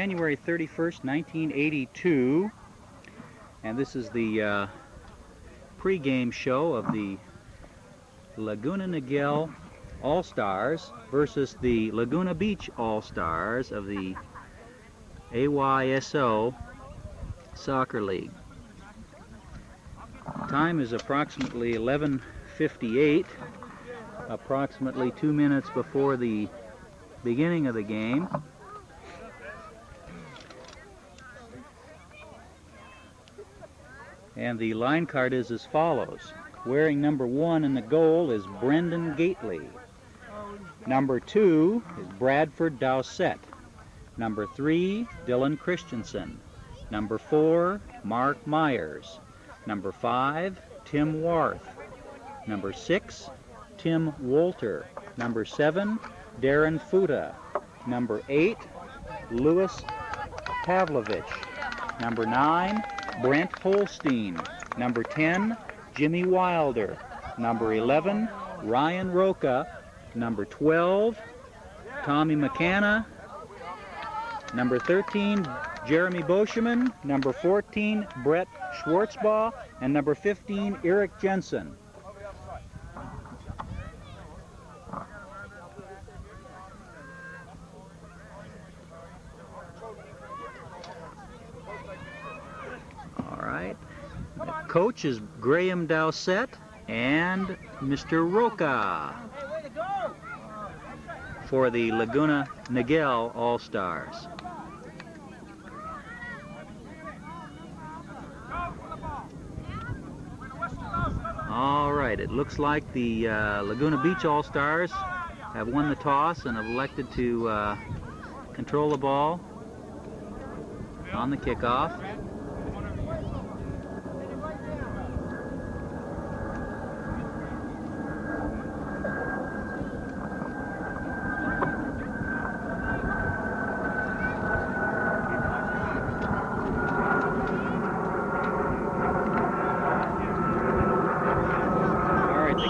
January 31st, 1982, and this is the pre-game show of the Laguna Niguel All-Stars versus the Laguna Beach All-Stars of the AYSO Soccer League. Time is approximately 11:58, approximately 2 minutes before the beginning of the game. And the line card is as follows. Wearing number 1 in the goal is Brendan Gately. Number 2 is Bradford Dowsett. Number 3, Dylan Christensen. Number 4, Mark Myers. Number 5, Tim Warth. Number 6, Tim Wolter. Number 7, Darren Fuda. Number 8, Louis Pavlovich. Number 9, Brent Holstein. Number 10, Jimmy Wilder. Number 11, Ryan Roca. Number 12, Tommy McCanna. Number 13, Jeremy Boscheman. Number 14, Brett Schwartzbaugh. And number 15, Eric Jensen. Coach is Graham Dowsett and Mr. Roca for the Laguna Niguel All-Stars. All right, it looks like the Laguna Beach All-Stars have won the toss and have elected to control the ball on the kickoff.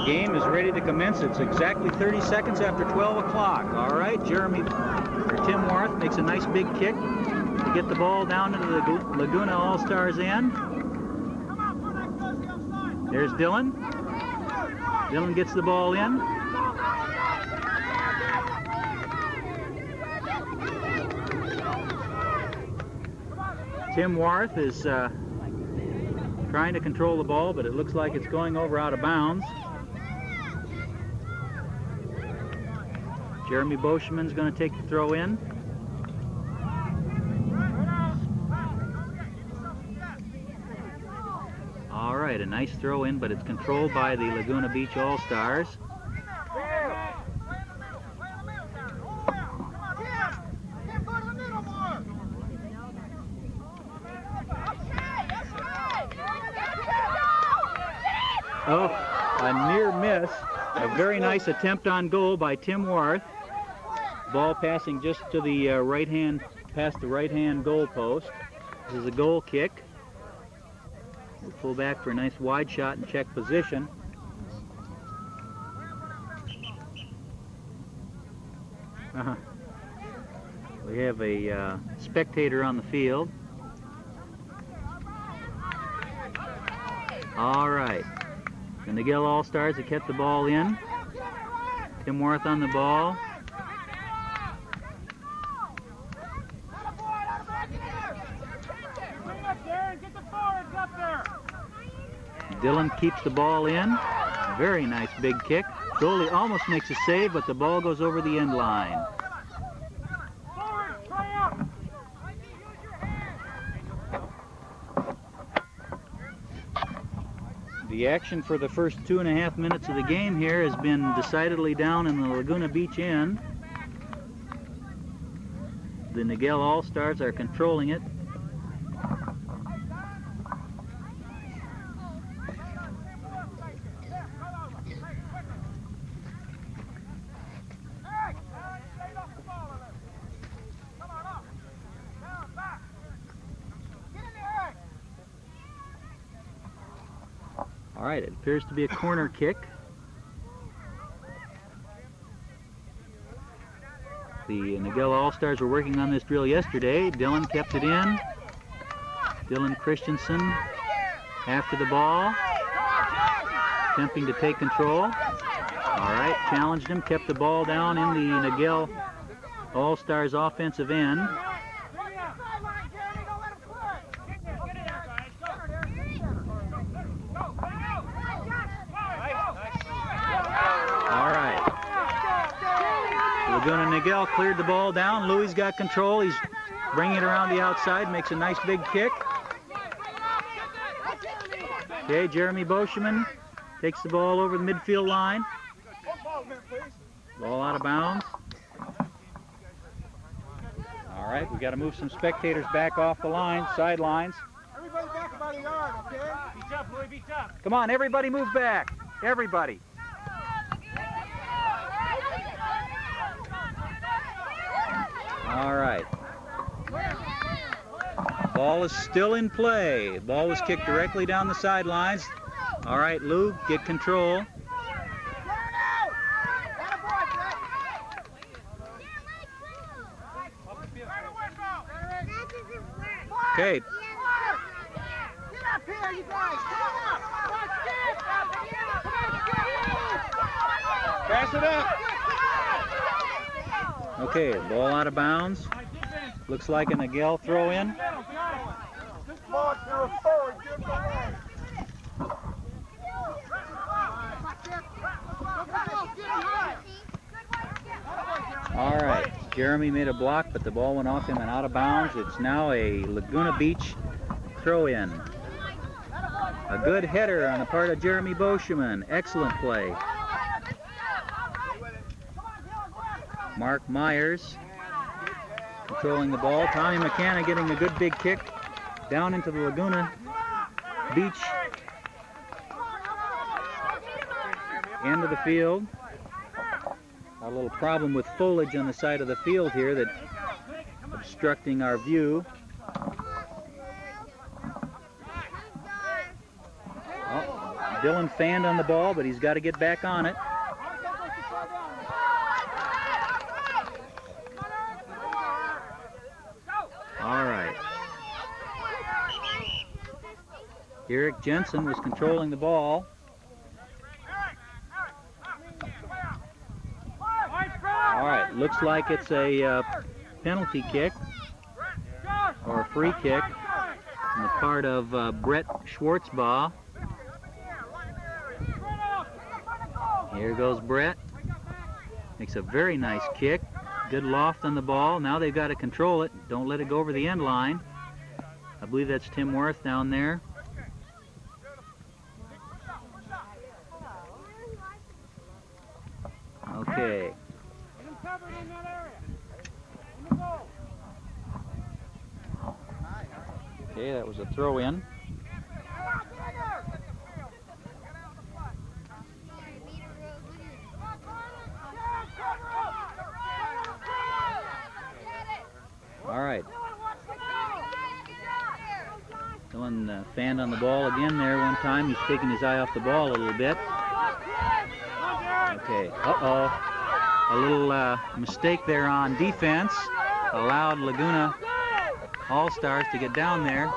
Game is ready to commence. It's exactly 30 seconds after 12 o'clock. All right, Tim Warth makes a nice big kick to get the ball down into the Laguna All-Stars end. There's Dylan. Dylan gets the ball in. Tim Warth is trying to control the ball, but it looks like it's going over out of bounds. Jeremy Boscheman's going to take the throw in. All right, a nice throw in, but it's controlled by the Laguna Beach All-Stars. Oh, a near miss. A very nice attempt on goal by Tim Warth. Ball passing just to the right hand, past the right hand goal post. This is a goal kick. We'll pull back for a nice wide shot and check position. We have a spectator on the field. All right. The Niguel All-Stars have kept the ball in. Tim Warth on the ball. Dylan keeps the ball in. Very nice big kick. Goalie almost makes a save, but the ball goes over the end line. The action for the first 2.5 minutes of the game here has been decidedly down in the Laguna Beach end. The Niguel All-Stars are controlling it. All right, it appears to be a corner kick. The Niguel All-Stars were working on this drill yesterday. Dylan kept it in. Dylan Christensen after the ball, attempting to take control. All right, challenged him, kept the ball down in the Niguel All-Stars offensive end. All right. Laguna Niguel cleared the ball down. Louis got control. He's bringing it around the outside, makes a nice big kick. Okay, Jeremy Boscheman takes the ball over the midfield line. Ball out of bounds. All right, we got to move some spectators back off the line, sidelines. Everybody back about a yard, okay? Be tough, Louis, be tough. Come on, everybody move back. Everybody. All right. Ball is still in play. Ball was kicked directly down the sidelines. All right, Lou, get control. Okay. Get up here, you guys! Come on! Pass it up. Okay, ball out of bounds. Looks like a Niguel throw in. All right, Jeremy made a block, but the ball went off him and out of bounds. It's now a Laguna Beach throw in. A good header on the part of Jeremy Boscheman. Excellent play. Mark Myers controlling the ball. Tommy McCanna getting a good big kick down into the Laguna Beach end of the field. A little problem with foliage on the side of the field here that obstructing our view. Oh, Dylan fanned on the ball, but he's got to get back on it. All right. Eric Jensen was controlling the ball. All right, looks like it's a penalty kick or a free kick on the part of Brett Schwartzbaugh. Here goes Brett. Makes a very nice kick. Good loft on the ball. Now they've got to control it. Don't let it go over the end line. I believe that's Tim Worth down there. Okay. Okay, that was a throw in. All right. Dylan fanned on the ball again there one time. He's taking his eye off the ball a little bit. Okay, uh-oh. A little mistake there on defense. Allowed Laguna All-Stars to get down there.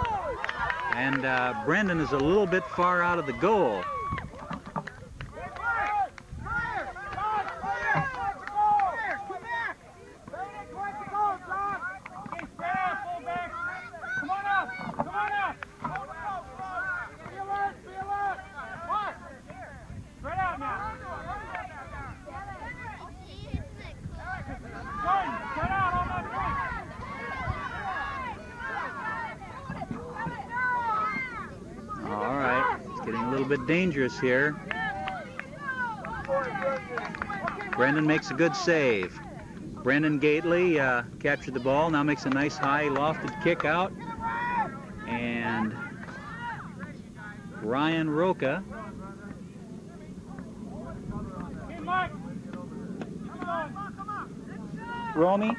And Brendan is a little bit far out of the goal. Dangerous here. Brendan makes a good save. Brendan Gately captured the ball, now makes a nice high lofted kick out. And Ryan Roca Romy.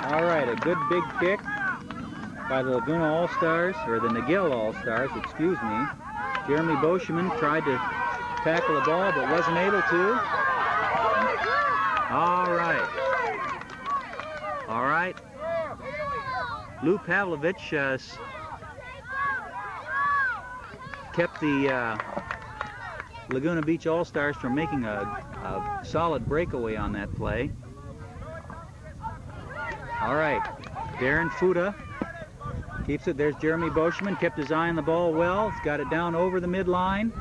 All right, a good big kick by the Laguna All-Stars, or the Niguel All-Stars, excuse me. Jeremy Boschman tried to tackle the ball but wasn't able to. All right. All right. Lou Pavlovich kept the Laguna Beach All-Stars from making a solid breakaway on that play. All right. Darren Fuda keeps it. There's Jeremy Boschman. Kept his eye on the ball well. He's got it down over the midline.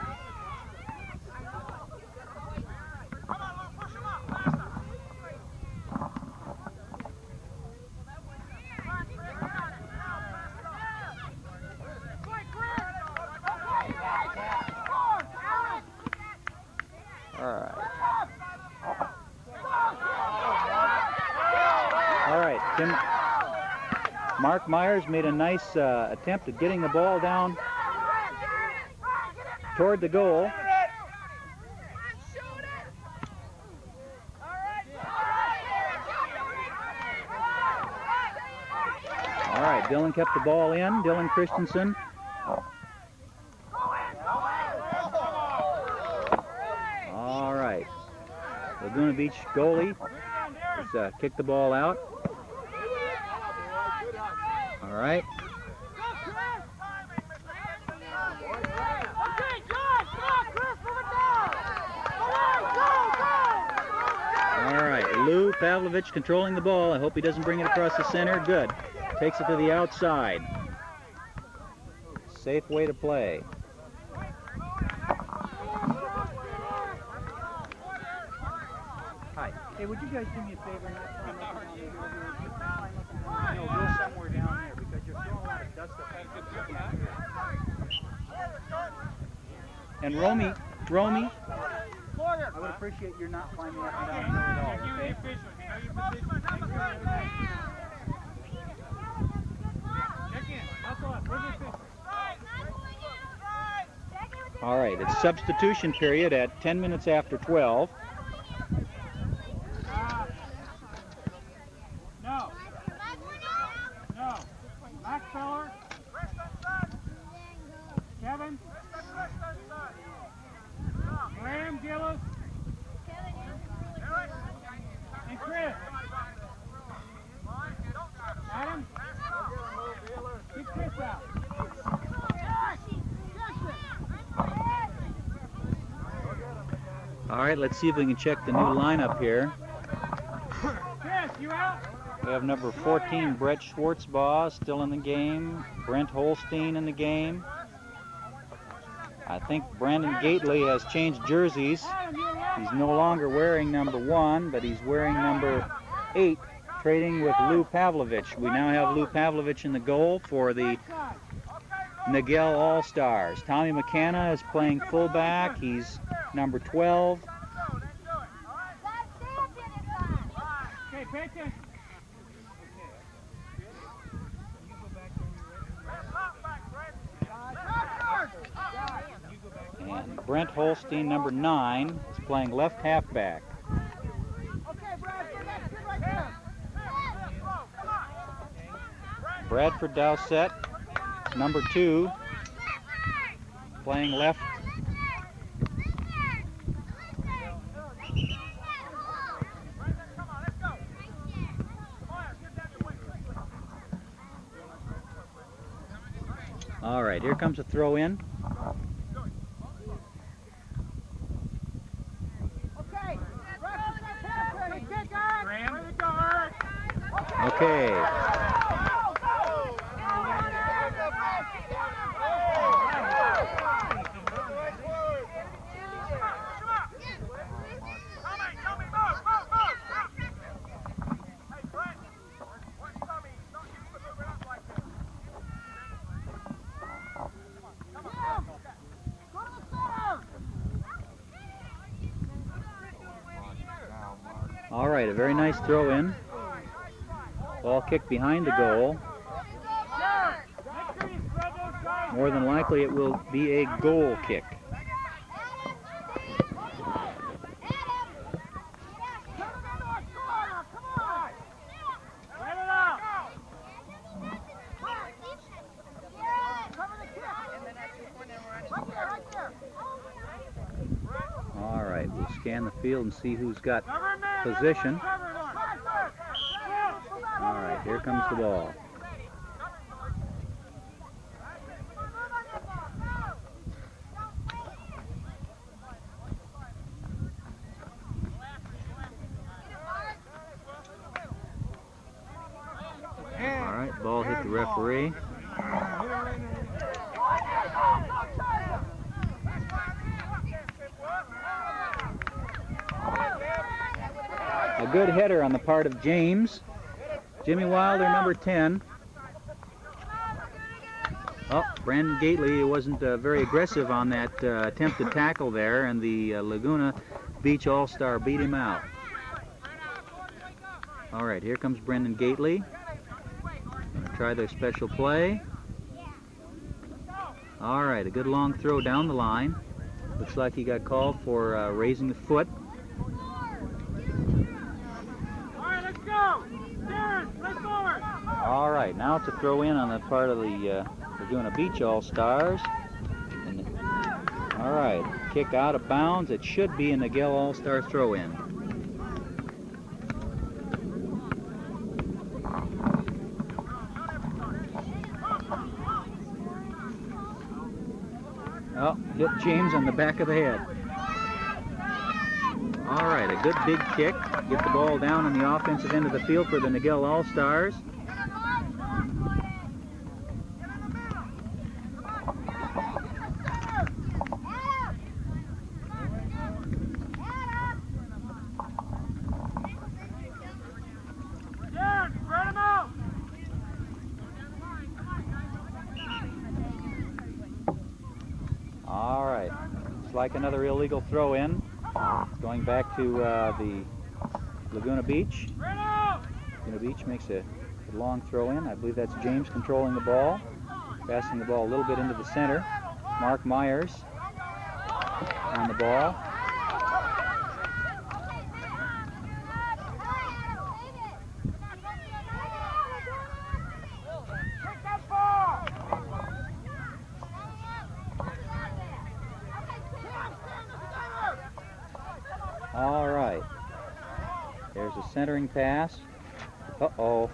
Mark Myers made a nice attempt at getting the ball down toward the goal. All right, Dylan kept the ball in. Dylan Christensen. All right. Laguna Beach goalie has kicked the ball out. All right. All right, Lou Pavlovich controlling the ball. I hope he doesn't bring it across the center. Good. Takes it to the outside. Safe way to play. Hi. Hey, would you guys do me a favor and not climb up on you? No, go somewhere down there because you're throwing a lot of dust up. And Romy, I would appreciate your not climbing up and down here at all. Okay? All right, it's substitution period at 10 minutes after 12. Kevin. Graham Gillis. And Chris. Adam. Keep Chris out. All right, let's see if we can check the new lineup here. Chris, you out? We have number 14, Brett Schwartzbaugh, still in the game. Brent Holstein in the game. I think Brandon Gately has changed jerseys. He's no longer wearing number 1, but he's wearing number 8, trading with Lou Pavlovich. We now have Lou Pavlovich in the goal for the Niguel All-Stars. Tommy McKenna is playing fullback. He's number 12. Okay, pay attention. And Brent Holstein, number 9, is playing left halfback. Bradford Dowsett, number 2, playing left. All right, here comes a throw in. Okay. All right, a very nice throw in. Ball kicked behind the goal. More than likely it will be a goal kick. we'll scan the field and see who's got Cover man, position. cover it on. All right, here comes the ball. All right, ball hit the referee. A good header on the part of James. Jimmy Wilder, number 10. Oh, Brandon Gately wasn't very aggressive on that attempted tackle there, and the Laguna Beach All-Star beat him out. All right, here comes Brendan Gately. Gonna try their special play. All right, a good long throw down the line. Looks like he got called for raising the foot. All right, now it's a throw in on the part of the Laguna Beach All-Stars. All right, kick out of bounds. It should be a Niguel All-Star throw in. Oh, hit James on the back of the head. All right, a good big kick. Get the ball down on the offensive end of the field for the Niguel All-Stars. All right, it's like another illegal throw-in. Going back to the Laguna Beach. Laguna Beach makes a long throw-in. I believe that's James controlling the ball. Passing the ball a little bit into the center. Mark Myers on the ball. All right. There's a centering pass. Uh-oh.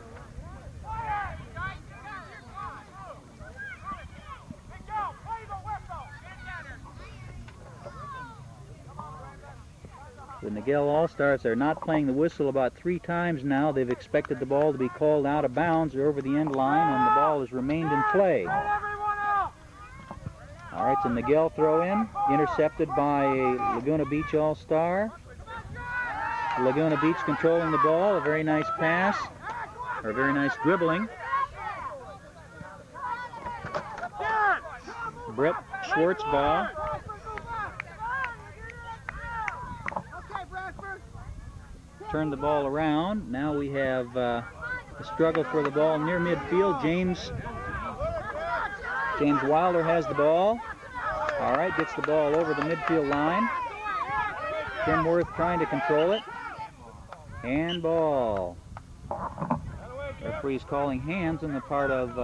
The Niguel All-Stars are not playing the whistle about 3 times now. They've expected the ball to be called out of bounds or over the end line, and the ball has remained in play. All right, it's a Niguel throw-in, intercepted by a Laguna Beach All-Star. Laguna Beach controlling the ball, a very nice pass, or a very nice dribbling. Brett Schwartz ball. Turn the ball around. Now we have a struggle for the ball near midfield. James Wilder has the ball. All right, gets the ball over the midfield line. Tim Worth trying to control it. Handball. Referee's calling hands on the part of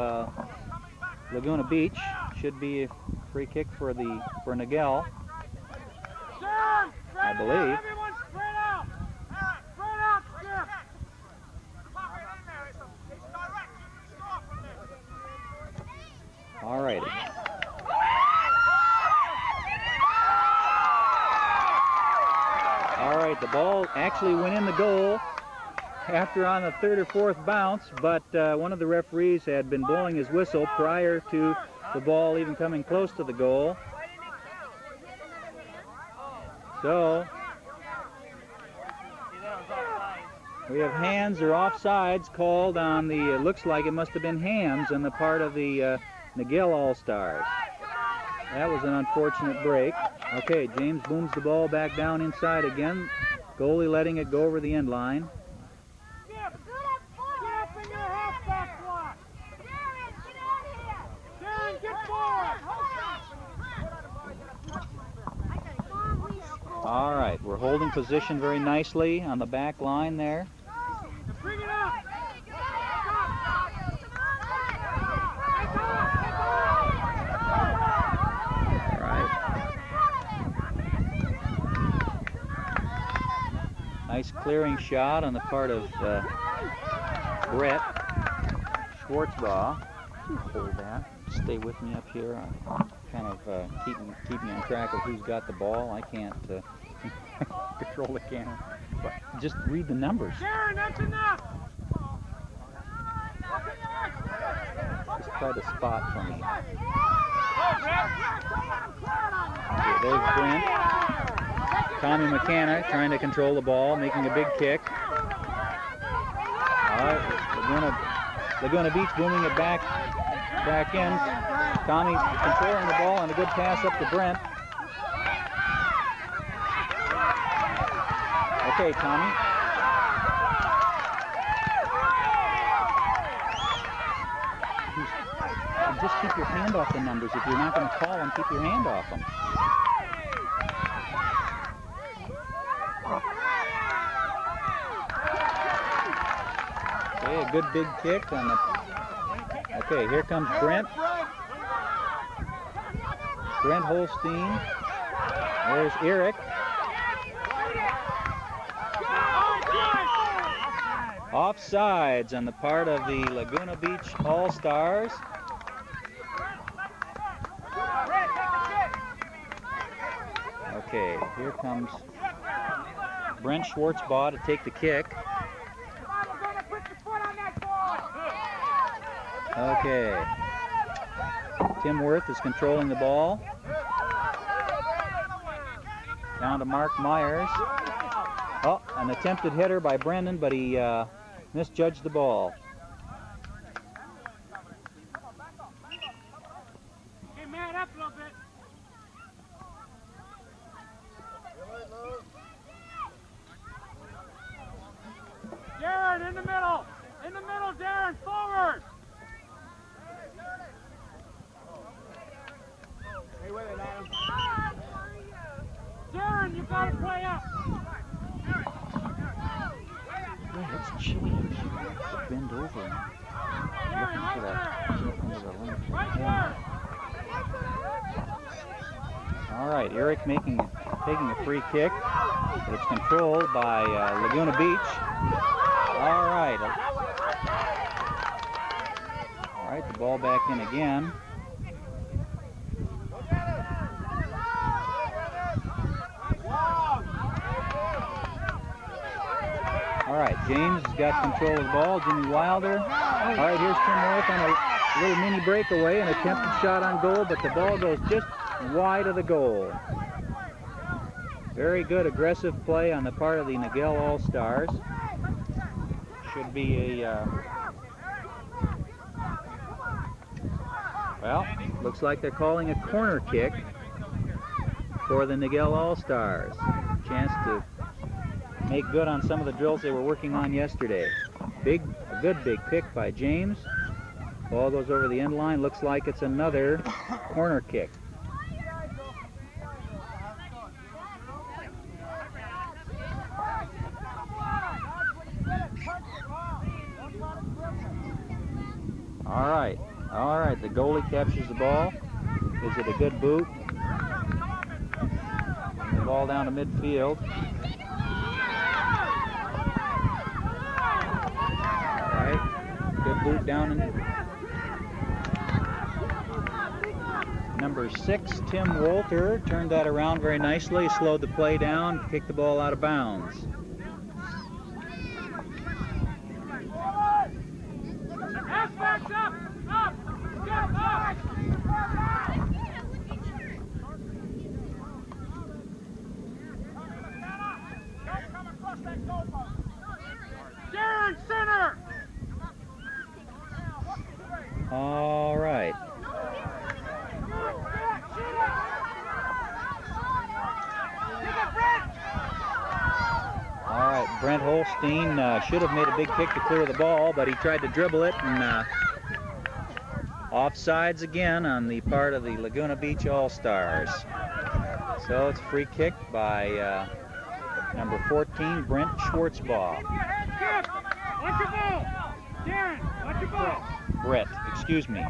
Laguna Beach. Should be a free kick for Niguel, I believe. All righty. All right, the ball actually went in the goal after on the 3rd or 4th bounce, but one of the referees had been blowing his whistle prior to the ball even coming close to the goal. So we have hands or offsides called on the, looks like it must have been hands on the part of the Niguel All-Stars. That was an unfortunate break. Okay, James booms the ball back down inside again. Goalie letting it go over the end line. All right, we're holding position very nicely on the back line there. Bring it up. Nice clearing shot on the part of Brett Schwartzbaugh. Hold that. Stay with me up here. I'm kind of keeping on track of who's got the ball. I can't control the camera. But just read the numbers. Darren, that's enough. Just try to spot for me. Okay, there's Brent. Tommy McKenna trying to control the ball, making a big kick. All right, Laguna Beach booming it back in. Tommy controlling the ball and a good pass up to Brent. Okay, Tommy. Just keep your hand off the numbers. If you're not going to call them, keep your hand off them. Okay, a good big kick on the... Okay, here comes Brent. Brent Holstein. There's Eric. Offsides on the part of the Laguna Beach All-Stars. Okay, here comes Brent Schwartzbaugh to take the kick. Okay. Tim Worth is controlling the ball. Down to Mark Myers. Oh, an attempted header by Brendan, but he misjudged the ball. Hey, man, up a little bit. Darren, in the middle. In the middle, Darren, forward. Stay with it, Adam. Darren, you got to play up. Yeah, it's chilly in here. Bend over and look into that link. Right there. All right, Eric taking a free kick. But it's controlled by Laguna Beach. All right. All right, the ball back in again. All right, James has got control of the ball. Jimmy Wilder. All right, here's Tim Worth on a little mini breakaway, an attempted shot on goal, but the ball goes just wide of the goal. Very good aggressive play on the part of the Niguel All-Stars. Should be a, well, looks like they're calling a corner kick for the Niguel All-Stars. Chance to make good on some of the drills they were working on yesterday. A good big pick by James. Ball goes over the end line. Looks like it's another corner kick. All right, the goalie captures the ball. Gives it a good boot. The ball down to midfield. All right, good boot down in number 6, Tim Wolter, turned that around very nicely, slowed the play down, kicked the ball out of bounds. Darren, center! All right. All right, Brent Holstein should have made a big kick to clear the ball, but he tried to dribble it, and offsides again on the part of the Laguna Beach All-Stars. So it's a free kick by number 14, Brent Schwartzbaugh. Skip! Watch your ball! Darren, watch your ball! Brett, excuse me.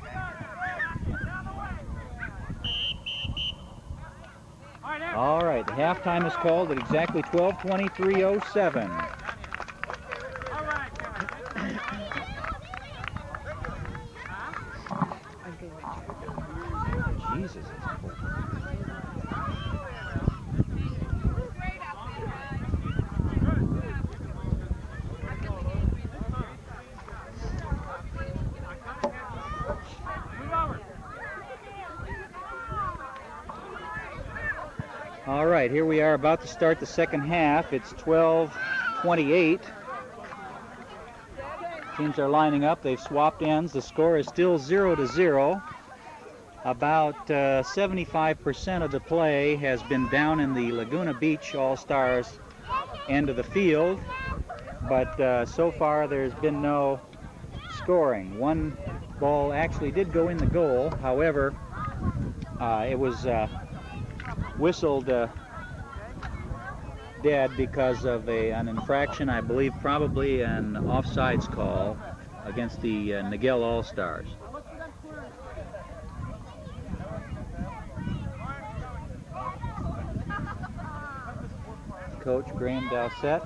All right, All right, the halftime is called at exactly 12:23:07. All right. Jesus, it's cold. All right, here we are about to start the second half. It's 12:28. Teams are lining up. They've swapped ends. The score is still 0-0. About 75% of the play has been down in the Laguna Beach All-Stars end of the field, but so far there's been no scoring. One ball actually did go in the goal. However, it was whistled dead because of an infraction, I believe probably an offsides call against the Niguel All-Stars. Coach Graham Dowsett.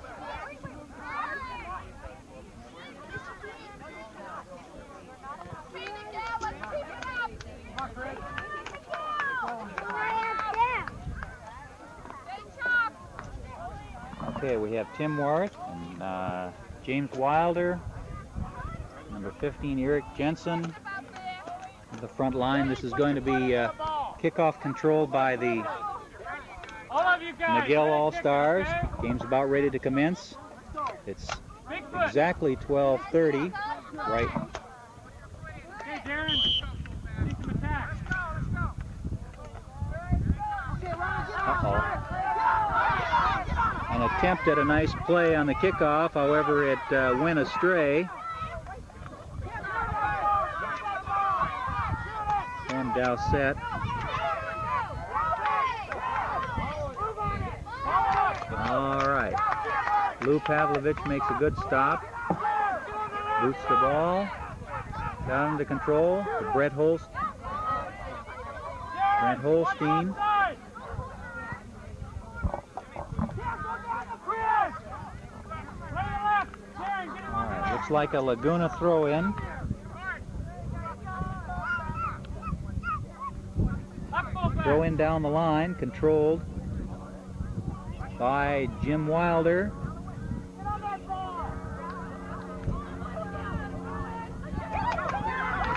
Okay, we have Tim Worth and James Wilder, number 15 Eric Jensen, the front line. This is going to be kickoff controlled by the Niguel All-Stars. Game's about ready to commence. It's exactly 12:30, right? Okay, Darren. Need some attack. Uh-oh. An attempt at a nice play on the kickoff, however, it went astray. And Dowsett. All right. Lou Pavlovich makes a good stop. Boots the ball. Down under control to Brent Holstein. Alright, looks like a Laguna throw-in. Throw-in down the line, controlled by Jim Wilder.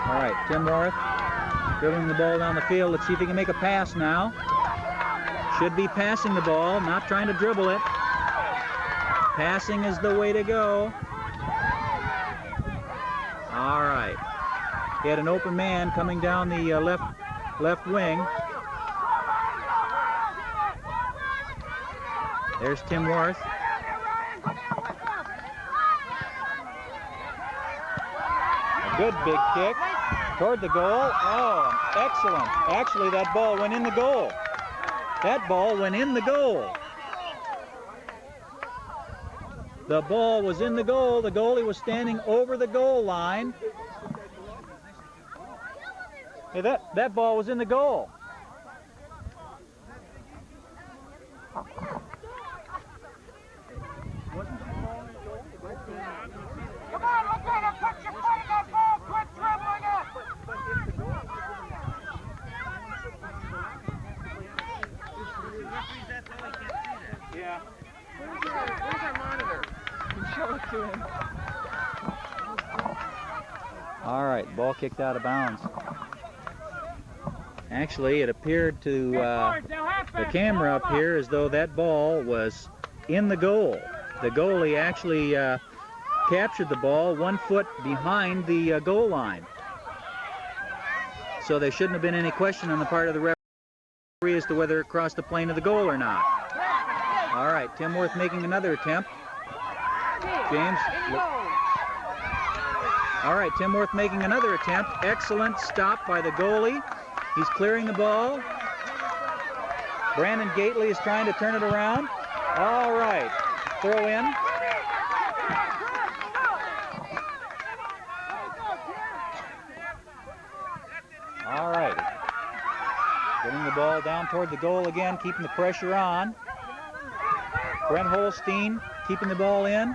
Alright, Tim Worth dribbling the ball down the field. Let's see if he can make a pass now. Should be passing the ball, not trying to dribble it. Passing is the way to go. All right. He had an open man coming down the left wing. There's Tim Worth. A good big kick toward the goal. Oh, excellent. Actually, that ball went in the goal. That ball went in the goal. The ball was in the goal. The goalie was standing over the goal line. Hey, that ball was in the goal. Come on, Laguna, put your foot in that ball. Quit dribbling it. Yeah. Where's our monitor? Show it to him. All right, ball kicked out of bounds. Actually, it appeared to the camera up here as though that ball was in the goal. The goalie actually captured the ball 1 foot behind the goal line. So there shouldn't have been any question on the part of the referee as to whether it crossed the plane of the goal or not. All right, Tim Worth making another attempt. James. All right, Tim Worth making another attempt. Excellent stop by the goalie. He's clearing the ball. Brandon Gately is trying to turn it around. All right, throw in. All right, getting the ball ball down toward the goal again, keeping the pressure on. Brent Holstein keeping the ball in.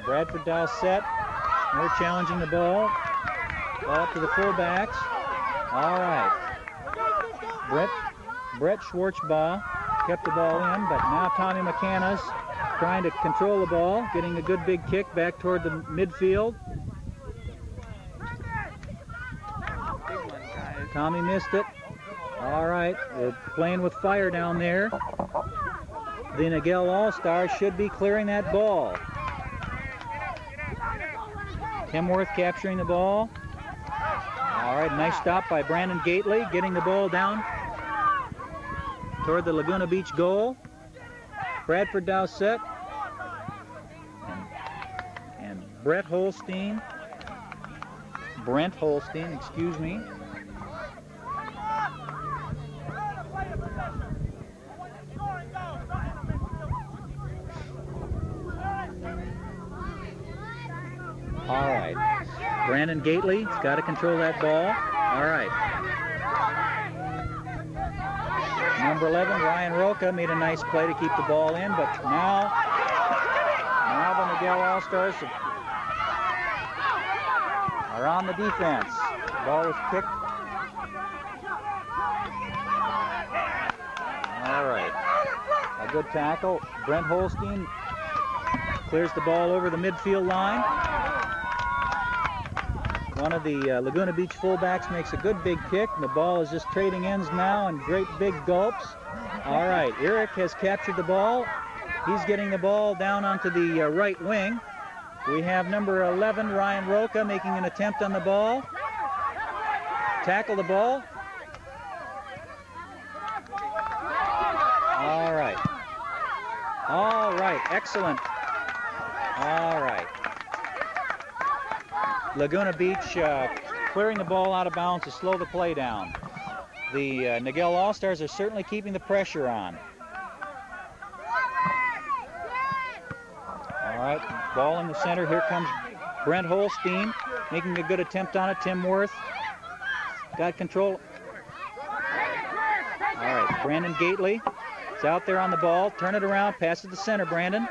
Bradford Dowsett, they're challenging the ball. Ball up to the fullbacks. All right. Brett Schwartzbaugh kept the ball in, but now Tommy McCanna's trying to control the ball, getting a good big kick back toward the midfield. Tommy missed it. All right, they're playing with fire down there. The Niguel All-Stars should be clearing that ball. Timworth capturing the ball. All right, nice stop by Brandon Gately, getting the ball down toward the Laguna Beach goal. Bradford Dowsett and Brent Holstein, excuse me. All right, Brandon Gately's got to control that ball. All right. Number 11, Ryan Roca, made a nice play to keep the ball in, but now the Niguel All-Stars are on the defense. The ball was kicked. All right, a good tackle. Brent Holstein clears the ball over the midfield line. One of the Laguna Beach fullbacks makes a good big kick, and the ball is just trading ends now in great big gulps. All right, Eric has captured the ball. He's getting the ball down onto the right wing. We have number 11, Ryan Roca, making an attempt on the ball. Tackle the ball. All right. All right, excellent. All right. Laguna Beach clearing the ball out of bounds to slow the play down. The Niguel All-Stars are certainly keeping the pressure on. All right, ball in the center. Here comes Brent Holstein, making a good attempt on it. Tim Worth got control. All right, Brandon Gately is out there on the ball. Turn it around, pass it to center, Brandon.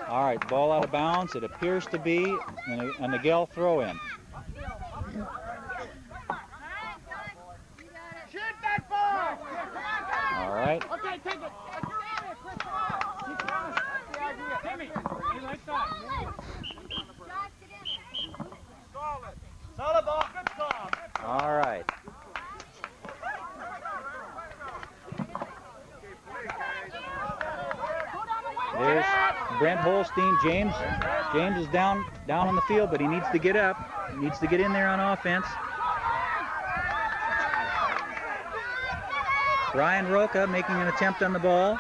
All right, ball out of bounds. It appears to be a Niguel throw-in. Shoot that ball! All right. Okay, take it. Timmy, you like that? Solid ball, good call. All right. There's Brent Holstein. James is down on the field, but he needs to get up. He needs to get in there on offense. Ryan Roca making an attempt on the ball.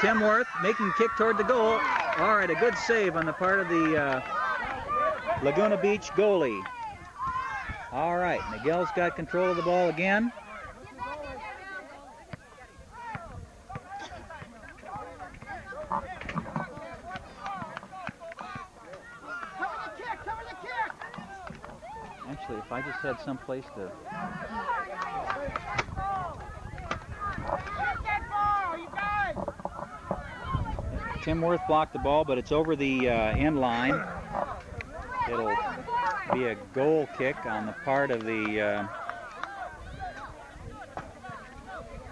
Tim Worth making a kick toward the goal. All right, a good save on the part of the Laguna Beach goalie. All right, Niguel's got control of the ball again. Actually, if I just had some place to... Tim Worth blocked the ball, but it's over the end line. It'll be a goal kick on the part of the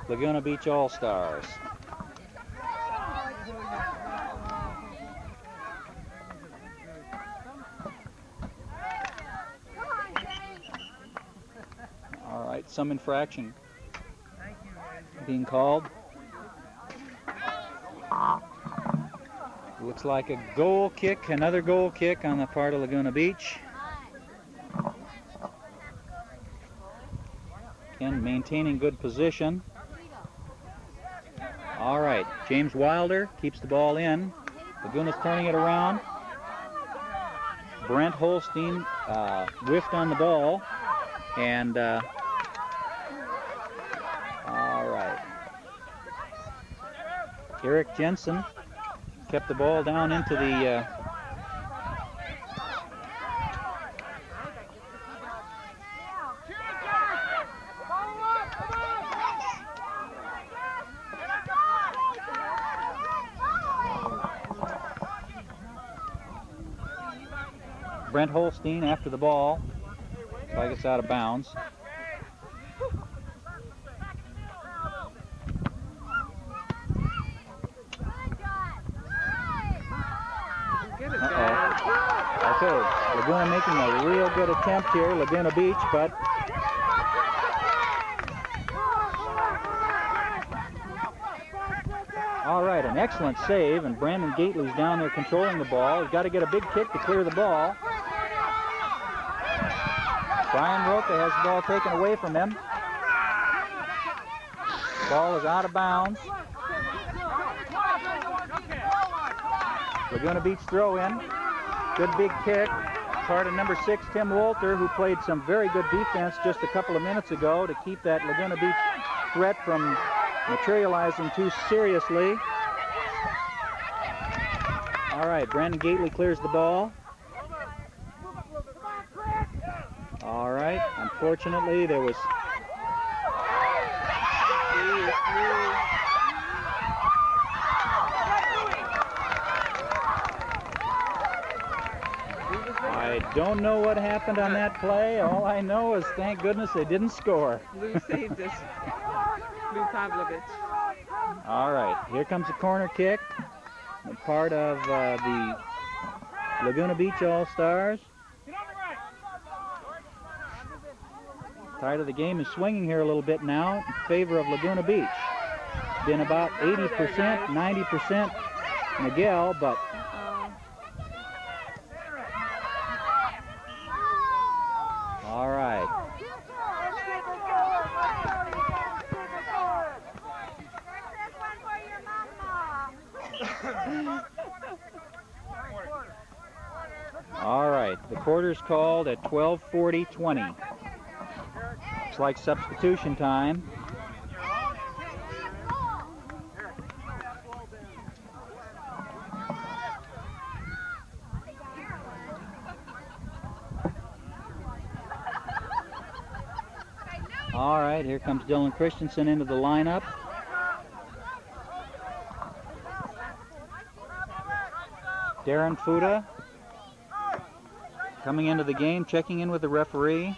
Laguna Beach All-Stars. All right, some infraction being called. Looks like a goal kick, another goal kick on the part of Laguna Beach. Again, maintaining good position. All right, James Wilder keeps the ball in. Laguna's turning it around. Brent Holstein whiffed on the ball. And, all right. Eric Jensen kept the ball down into the Brent Holstein after the ball. Looks like it's out of bounds. Okay, Laguna making a real good attempt here, Laguna Beach, but all right, an excellent save, and Brandon Gately's down there controlling the ball. He's got to get a big kick to clear the ball. Brian Roca has the ball taken away from him. Ball is out of bounds. Laguna Beach throw in. Good big kick. Part of number 6, Tim Wolter, who played some very good defense just a couple of minutes ago to keep that Laguna Beach threat from materializing too seriously. All right, Brandon Gately clears the ball. All right, unfortunately there was... I don't know what happened on that play. All I know is, thank goodness, they didn't score. Lou saved us. Lou Pavlovich. All right, here comes a corner kick. A part of the Laguna Beach All-Stars. Tide of the game is swinging here a little bit now in favor of Laguna Beach. Been about 80%, 90% Niguel, but all right. All right, the quarter's called at 12:40:20. Looks like substitution time. All right, here comes Dylan Christensen into the lineup. Darren Fuda coming into the game, checking in with the referee.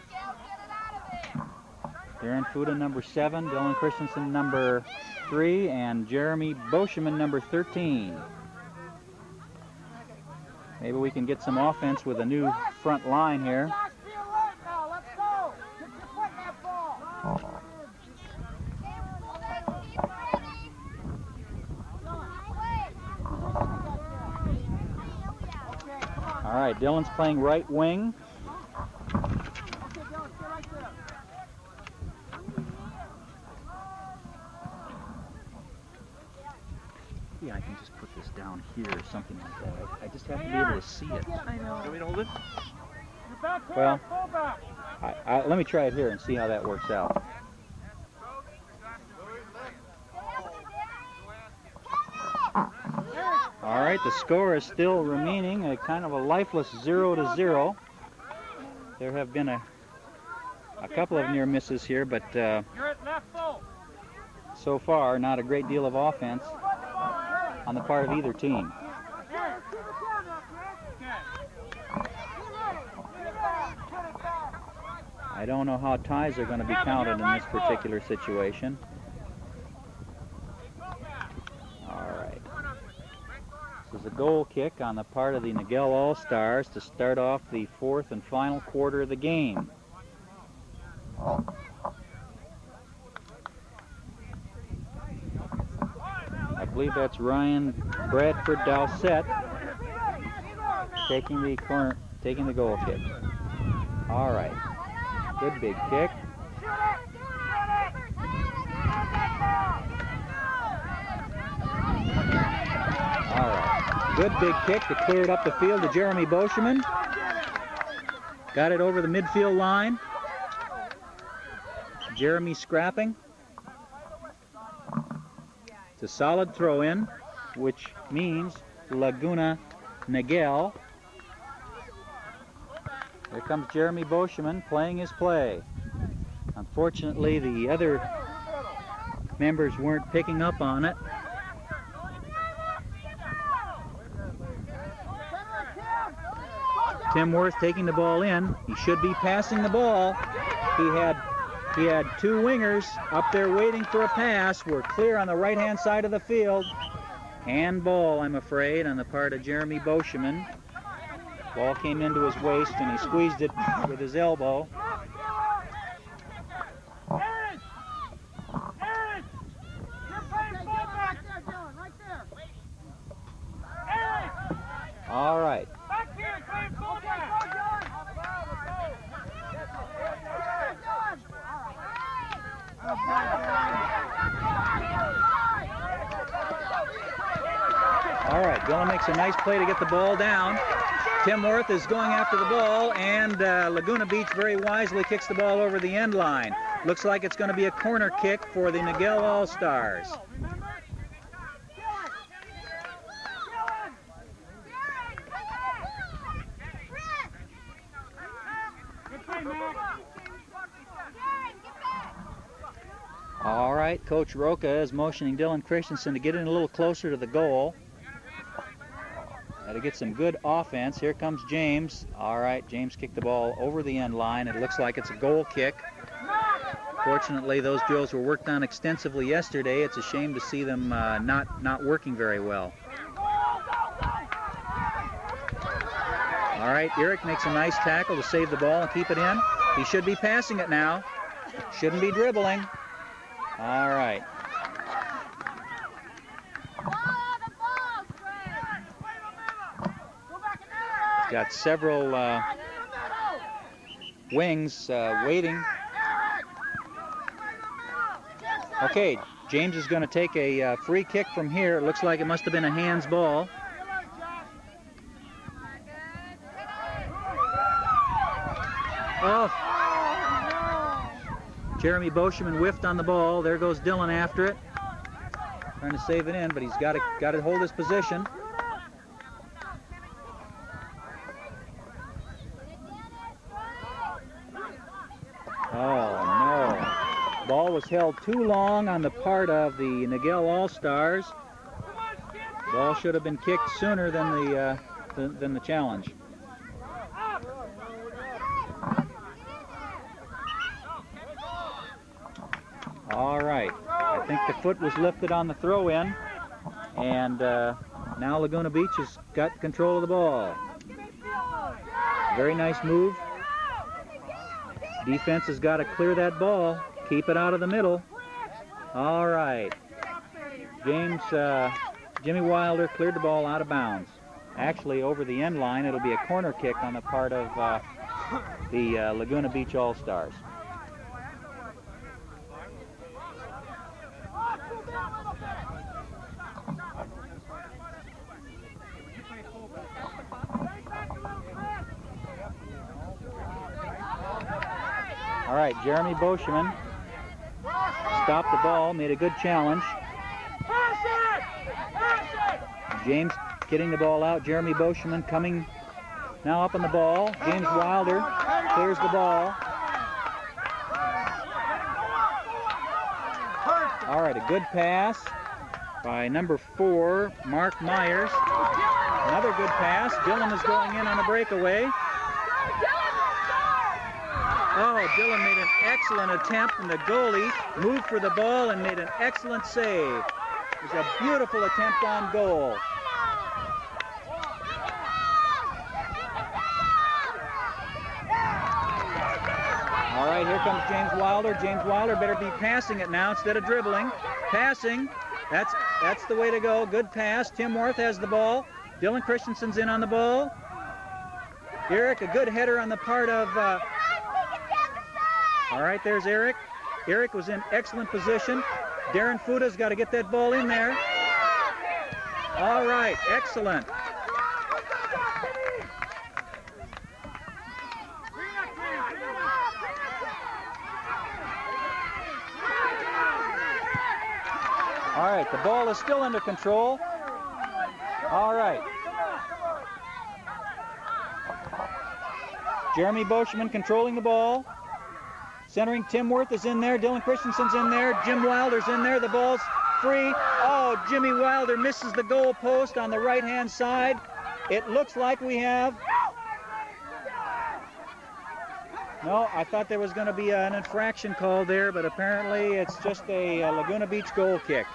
Darren Fuda, number 7, Dylan Christensen, number 3, and Jeremy Boscheman, number 13. Maybe we can get some offense with a new front line here. All right, Dylan's playing right wing. Yeah, I can just put this down here or something like that. I just have to be able to see it. I know. Want me to hold it? Well, let me try it here and see how that works out. All right, the score is still remaining a kind of a lifeless 0-0. There have been a couple of near misses here, but so far not a great deal of offense on the part of either team. I don't know how ties are going to be counted in this particular situation. All right. This is a goal kick on the part of the Niguel All-Stars to start off the 4th and final quarter of the game. I believe that's Ryan Bradford Dowsett taking the goal kick. All right. Good big kick. All right. Good big kick to clear it up the field to Jeremy Boscheman. Got it over the midfield line. Jeremy scrapping. It's a solid throw in, which means Laguna Niguel. Here comes Jeremy Boscheman playing his play. Unfortunately, the other members weren't picking up on it. Tim Worth taking the ball in. He should be passing the ball. He had two wingers up there waiting for a pass. We're clear on the right-hand side of the field. Handball, I'm afraid, on the part of Jeremy Boscheman. Ball came into his waist and he squeezed it with his elbow. All right. All right, Dillon makes a nice play to get the ball down. Tim Worth is going after the ball, and Laguna Beach very wisely kicks the ball over the end line. Looks like it's going to be a corner kick for the Niguel All-Stars. All right, Coach Roca is motioning Dylan Christensen to get in a little closer to the goal. To get some good offense. Here comes James. All right, James kicked the ball over the end line. It looks like it's a goal kick. Fortunately, those drills were worked on extensively yesterday. It's a shame to see them not working very well. All right, Eric makes a nice tackle to save the ball and keep it in. He should be passing it now. Shouldn't be dribbling. All right. Got several wings waiting. Okay, James is going to take a free kick from here. It looks like it must have been a hands ball. Oh! Jeremy Boscheman whiffed on the ball. There goes Dillon after it. Trying to save it in, but he's got to hold his position. Oh, no. Ball was held too long on the part of the Niguel All-Stars. Ball should have been kicked sooner than the challenge. All right. I think the foot was lifted on the throw-in, and now Laguna Beach has got control of the ball. Very nice move. Defense has got to clear that ball, keep it out of the middle. All right. Jimmy Wilder cleared the ball out of bounds. Actually, over the end line, it'll be a corner kick on the part of the Laguna Beach All-Stars. All right, Jeremy Boscheman stopped the ball, made a good challenge. James getting the ball out. Jeremy Boscheman coming now up on the ball. James Wilder clears the ball. All right, a good pass by number 4, Mark Myers. Another good pass. Dillon is going in on a breakaway. Oh, Dillon made an excellent attempt, and the goalie moved for the ball and made an excellent save. It was a beautiful attempt on goal. All right, here comes James Wilder. James Wilder better be passing it now instead of dribbling. Passing, that's the way to go. Good pass. Tim Worth has the ball. Dylan Christensen's in on the ball. Eric, a good header on the part of... All right, there's Eric. Eric was in excellent position. Darren Fuda's got to get that ball in there. All right, excellent. All right, the ball is still under control. All right. Jeremy Boscheman controlling the ball. Centering, Tim Worth is in there. Dylan Christensen's in there. Jim Wilder's in there. The ball's free. Oh, Jimmy Wilder misses the goal post on the right-hand side. It looks like we have No, I thought there was going to be an infraction called there, but apparently it's just a Laguna Beach goal kick.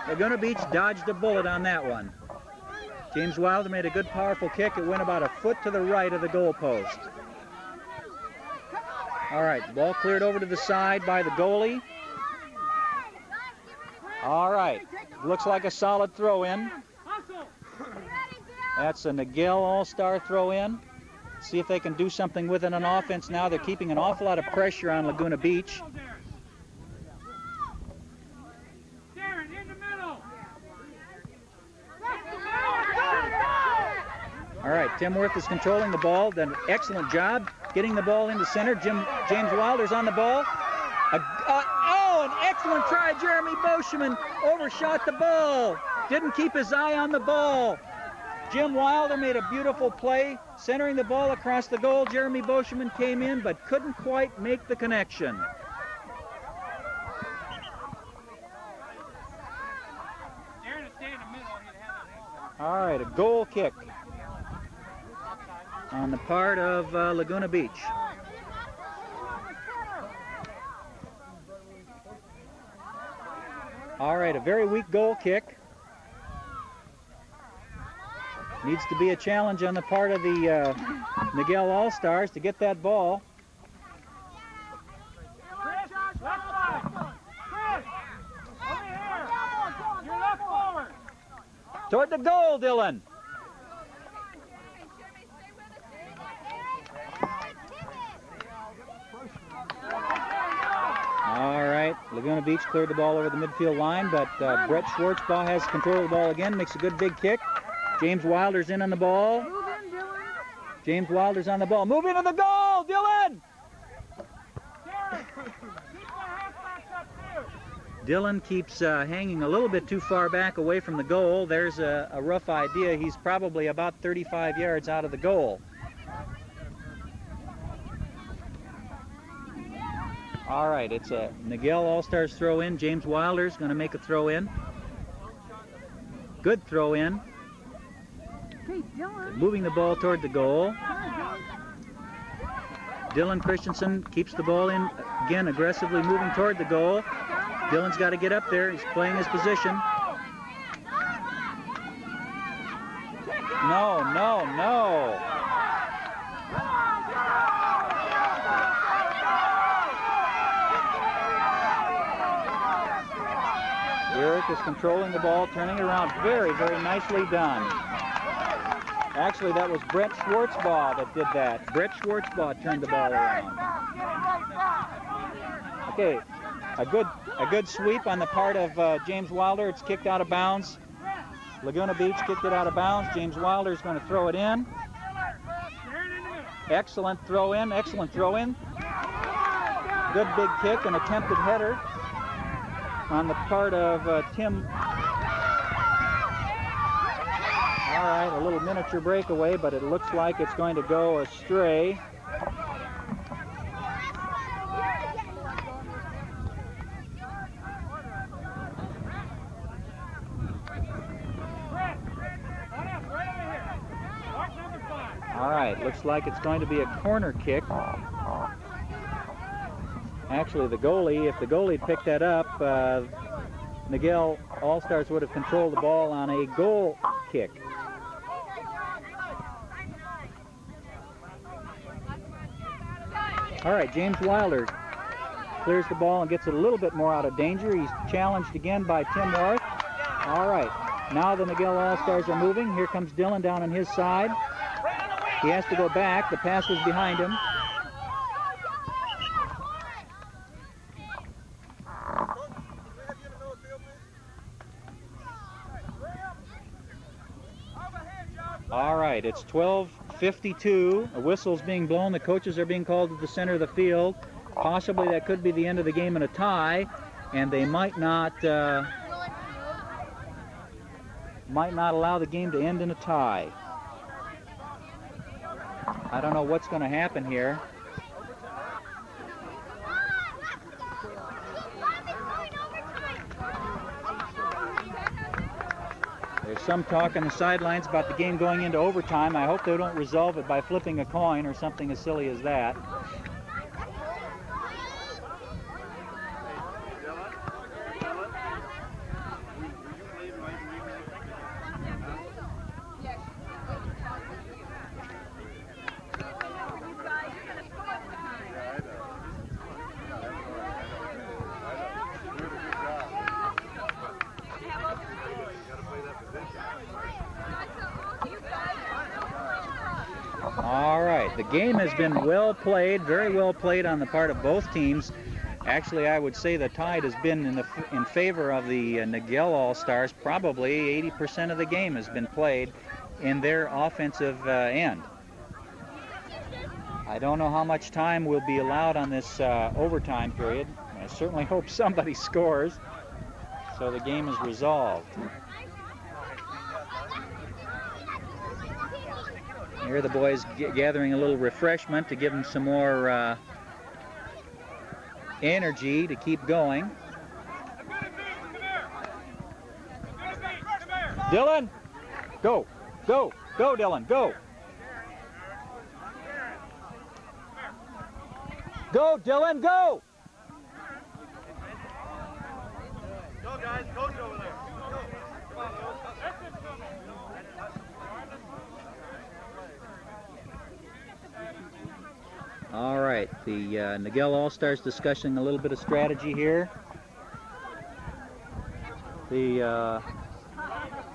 Laguna Beach dodged a bullet on that one. James Wilder made a good, powerful kick. It went about a foot to the right of the goal post. All right, ball cleared over to the side by the goalie. All right, looks like a solid throw-in. That's a Niguel All-Star throw-in. See if they can do something with it on offense now. They're keeping an awful lot of pressure on Laguna Beach. All right, Tim Worth is controlling the ball. Done an excellent job getting the ball into center. James Wilder's on the ball. Oh, an excellent try. Jeremy Boschman overshot the ball. Didn't keep his eye on the ball. Jim Wilder made a beautiful play, centering the ball across the goal. Jeremy Boschman came in, but couldn't quite make the connection. All right, a goal kick on the part of Laguna Beach. All right, a very weak goal kick. Needs to be a challenge on the part of the Niguel All-Stars to get that ball. Toward the goal, Dylan. All right, Laguna Beach cleared the ball over the midfield line, but Brett Schwartzbaugh has control of the ball again, makes a good big kick. James Wilder's in on the ball. James Wilder's on the ball. Move into the goal, Dylan! Dylan keeps hanging a little bit too far back away from the goal. There's a rough idea. He's probably about 35 yards out of the goal. All right, it's a Niguel All-Stars throw in. James Wilder's going to make a throw in. Good throw in. Moving the ball toward the goal. Dylan Christensen keeps the ball in, again aggressively moving toward the goal. Dylan's got to get up there. He's playing his position. No. Eric is controlling the ball, turning it around. Very, very nicely done. Actually, that was Brett Schwartzbaugh that did that. Brett Schwartzbaugh turned the ball around. Okay, a good sweep on the part of James Wilder. It's kicked out of bounds. Laguna Beach kicked it out of bounds. James Wilder is going to throw it in. Excellent throw in. Good big kick, an attempted header on the part of Tim. All right, a little miniature breakaway, but it looks like it's going to go astray. All right, looks like it's going to be a corner kick. Actually, the goalie, if the goalie had picked that up, Niguel All-Stars would have controlled the ball on a goal kick. All right, James Wilder clears the ball and gets it a little bit more out of danger. He's challenged again by Tim Worth. All right, now the Niguel All-Stars are moving. Here comes Dylan down on his side. He has to go back. The pass was behind him. All right, it's 12:52. A whistle's being blown. The coaches are being called to the center of the field. Possibly that could be the end of the game in a tie, and they might not allow the game to end in a tie. I don't know what's going to happen here. There's some talk on the sidelines about the game going into overtime. I hope they don't resolve it by flipping a coin or something as silly as that. game has been well played, very well played on the part of both teams. Actually, I would say the tide has been in favor of the Niguel All-Stars. Probably 80% of the game has been played in their offensive end. I don't know how much time will be allowed on this overtime period. I certainly hope somebody scores so the game is resolved. Here are the boys gathering a little refreshment to give them some more energy to keep going. Dylan, go, go, go, Dylan, go. Go, Dylan, go. Go, guys, coach over there. Come on, All right, the Niguel All-Stars discussing a little bit of strategy here. The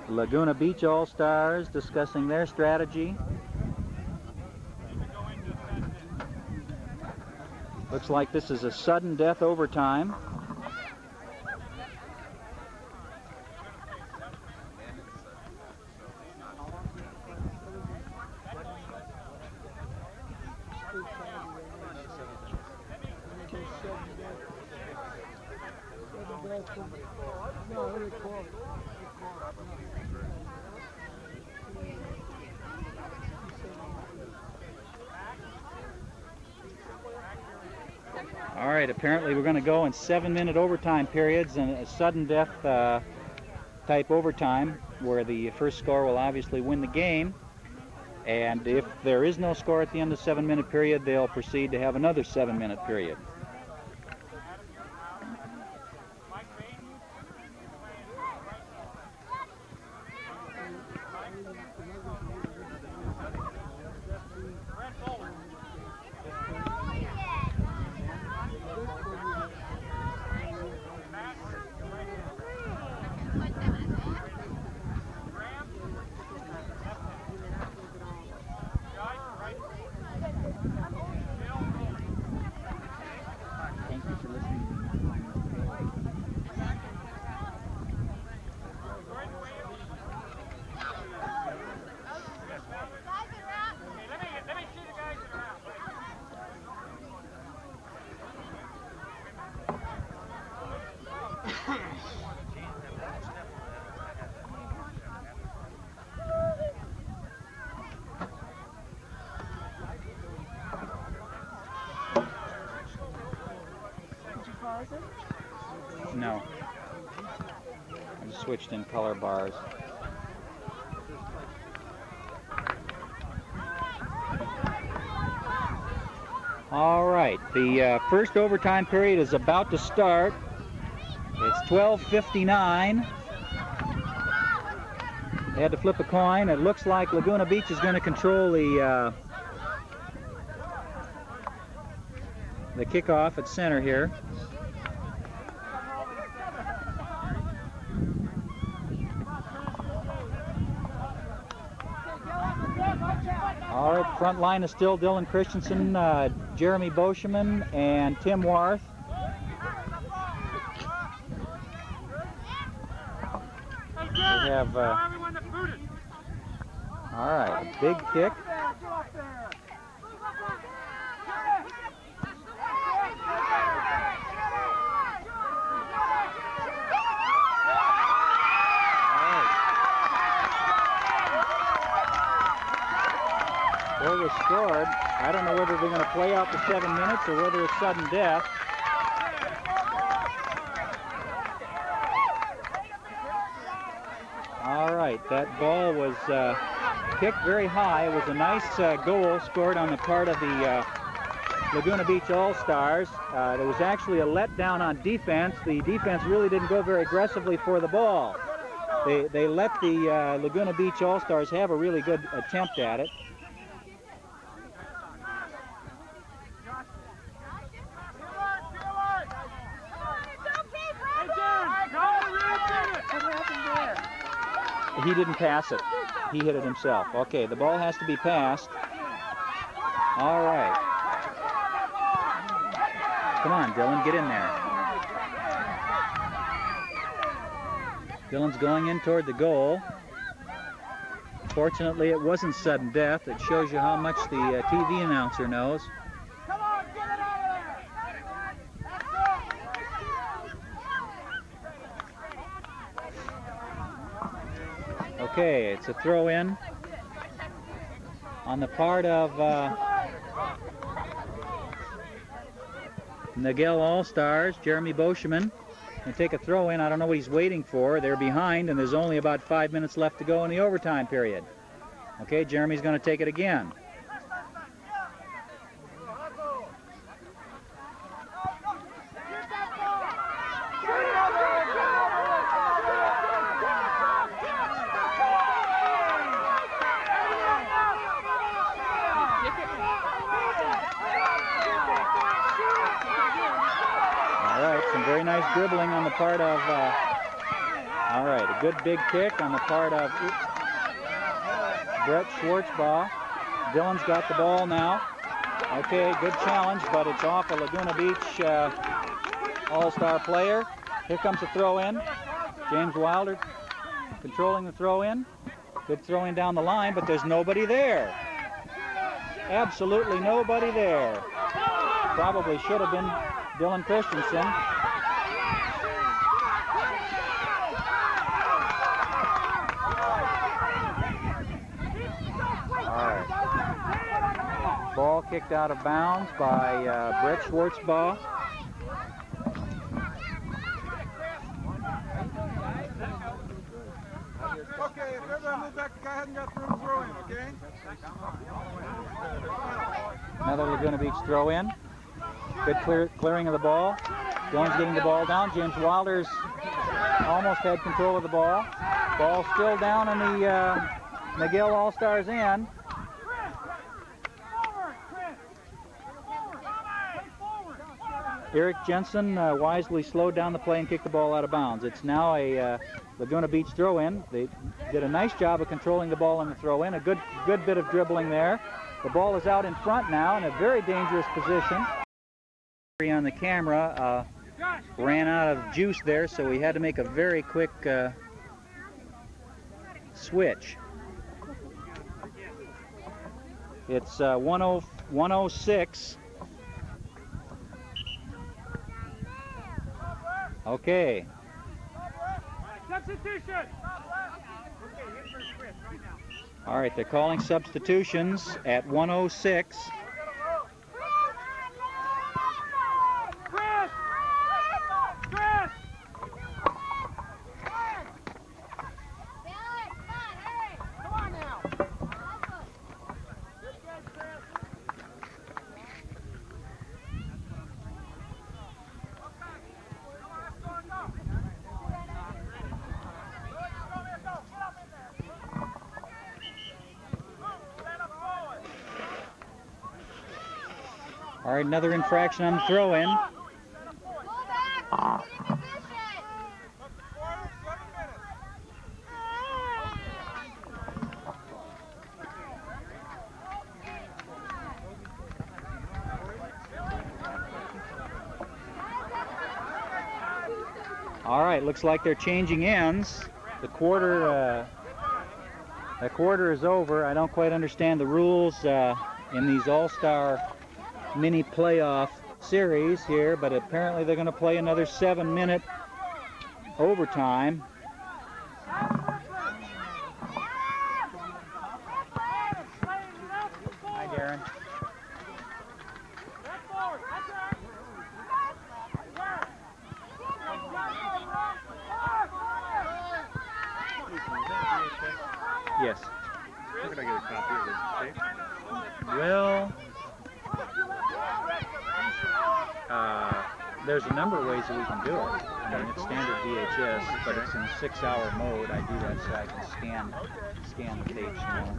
Laguna Beach All-Stars discussing their strategy. Looks like this is a sudden death overtime. All right, apparently we're going to go in 7-minute overtime periods and a sudden death type overtime where the first score will obviously win the game. And if there is no score at the end of the 7-minute period, they'll proceed to have another 7-minute period. No. I switched in color bars. All right, the first overtime period is about to start. It's 12:59. They had to flip a coin. It looks like Laguna Beach is going to control the kickoff at center here. All right, front line is still Dylan Christensen, Jeremy Boscheman, and Tim Warth. We have, all right, a big kick. Goal was scored. I don't know whether they're going to play out the 7 minutes or whether it's sudden death. All right, that ball was kicked very high. It was a nice goal scored on the part of the Laguna Beach All-Stars. There was actually a letdown on defense. The defense really didn't go very aggressively for the ball. They let the Laguna Beach All-Stars have a really good attempt at it. He didn't pass it. He hit it himself. Okay, the ball has to be passed. All right. Come on, Dylan, get in there. Dylan's going in toward the goal. Fortunately, it wasn't sudden death. It shows you how much the TV announcer knows. Come on, get it out of there. That's it. Okay, it's a throw-in on the part of Niguel All-Stars, Jeremy Boscheman. And take a throw in. I don't know what he's waiting for. They're behind, and there's only about 5 minutes left to go in the overtime period. Okay, Jeremy's going to take it again. Very nice dribbling on the part of, all right, a good big kick on the part of Brett Schwartzbaugh. Dylan's got the ball now. Okay, good challenge, but it's off a Laguna Beach all-star player. Here comes a throw-in. James Wilder controlling the throw-in. Good throw-in down the line, but there's nobody there. Absolutely nobody there. Probably should have been Dylan Christensen. Ball kicked out of bounds by Brett Schwartzbaugh. Okay, if everybody moves back, the guy hasn't got through the throw-in, okay? Another Laguna Beach throw-in. Good clearing of the ball. Dylan's getting the ball down. James Wilder's almost had control of the ball. Ball still down in the Niguel All-Stars end. Eric Jensen wisely slowed down the play and kicked the ball out of bounds. It's now a Laguna Beach throw-in. They did a nice job of controlling the ball in the throw-in. A good bit of dribbling there. The ball is out in front now in a very dangerous position. On the camera ran out of juice there, so we had to make a very quick switch. It's 106. Okay. Substitution. All right, they're calling substitutions at 106. Chris! Chris! Come on now. All right, another infraction on the throw-in. All right, looks like they're changing ends. The quarter is over. I don't quite understand the rules in these all-star mini playoff series here, but apparently they're going to play another 7-minute overtime. Hi, Darren. Yes. Where can I get a copy of this tape? Well, there's a number of ways that we can do it. I mean, it's standard VHS, but it's in 6-hour mode. I do that so I can scan the tapes, you know.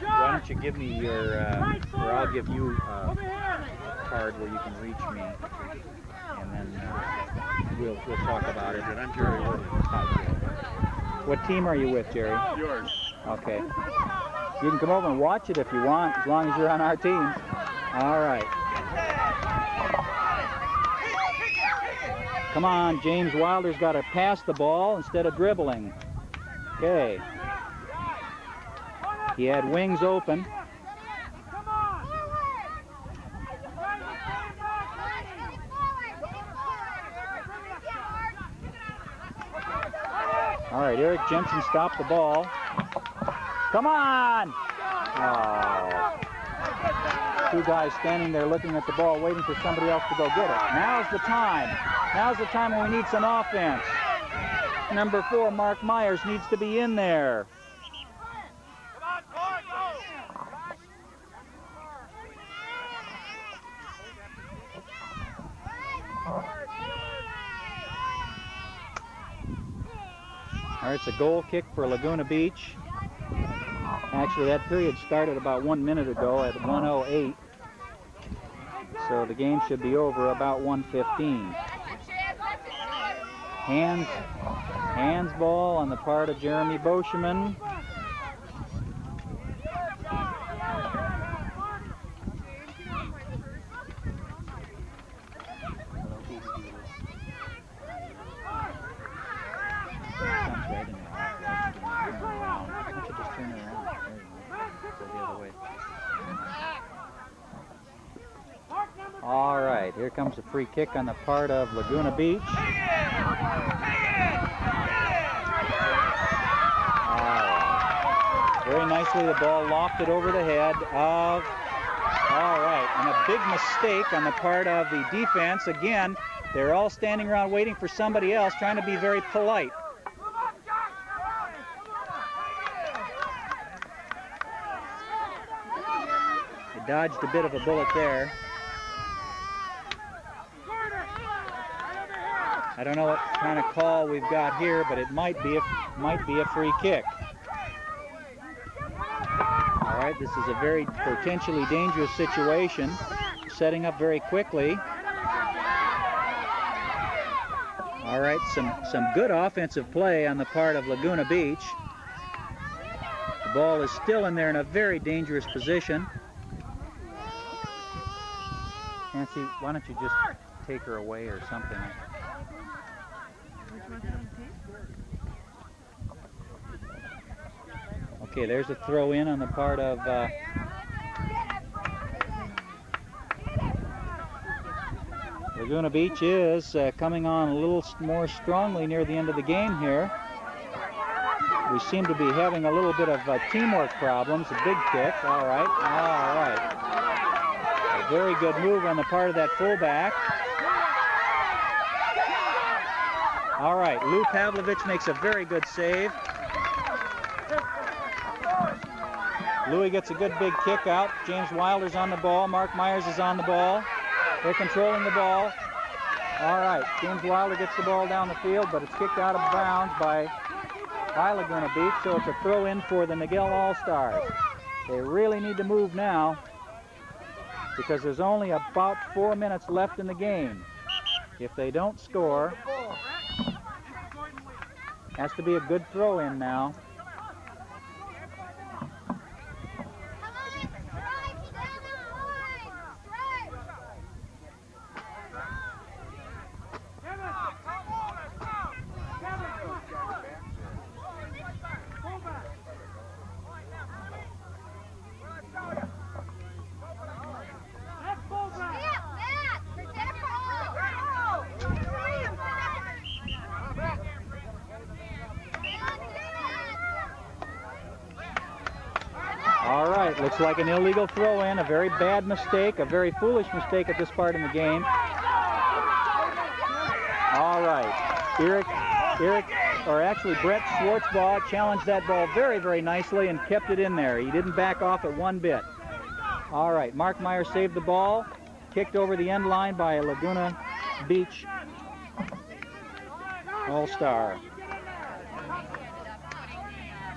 Why don't you give me your, or I'll give you a card where you can reach me, and then we'll talk about it. I'm Jerry Wood. What team are you with, Jerry? Yours. Okay. You can come over and watch it if you want, as long as you're on our team. All right. Come on, James Wilder's got to pass the ball instead of dribbling. Okay. He had wings open. All right, Eric Jensen stopped the ball. Come on! Oh. Two guys standing there looking at the ball, waiting for somebody else to go get it. Now's the time. Now's the time when we need some offense. Number 4, Mark Myers, needs to be in there. All right, it's a goal kick for Laguna Beach. Actually, that period started about 1 minute ago at 1:08. So the game should be over about 1:15. Hands ball on the part of Jeremy Boscheman. All right, here comes a free kick on the part of Laguna Beach. Very nicely, the ball lofted over the head of, all right, and a big mistake on the part of the defense. Again, they're all standing around waiting for somebody else, trying to be very polite. They dodged a bit of a bullet there. I don't know what kind of call we've got here, but it might be a free kick. All right, this is a very potentially dangerous situation, setting up very quickly. All right, some good offensive play on the part of Laguna Beach. The ball is still in there in a very dangerous position. Nancy, why don't you just take her away or something? Okay, there's a throw in on the part of Laguna Beach is coming on a little more strongly near the end of the game here. We seem to be having a little bit of teamwork problems. A big kick. All right. All right. A very good move on the part of that fullback. All right. Lou Pavlovich makes a very good save. Louis gets a good big kick out. James Wilder's on the ball. Mark Myers is on the ball. They're controlling the ball. All right, James Wilder gets the ball down the field, but it's kicked out of bounds by Laguna Beach, so it's a throw in for the Niguel All-Stars. They really need to move now because there's only about 4 minutes left in the game. If they don't score, has to be a good throw in now. All right, looks like an illegal throw-in, a very bad mistake, a very foolish mistake at this part in the game. All right, Brett Schwartzball challenged that ball very, very nicely and kept it in there. He didn't back off it one bit. All right, Mark Myers saved the ball, kicked over the end line by a Laguna Beach All-Star.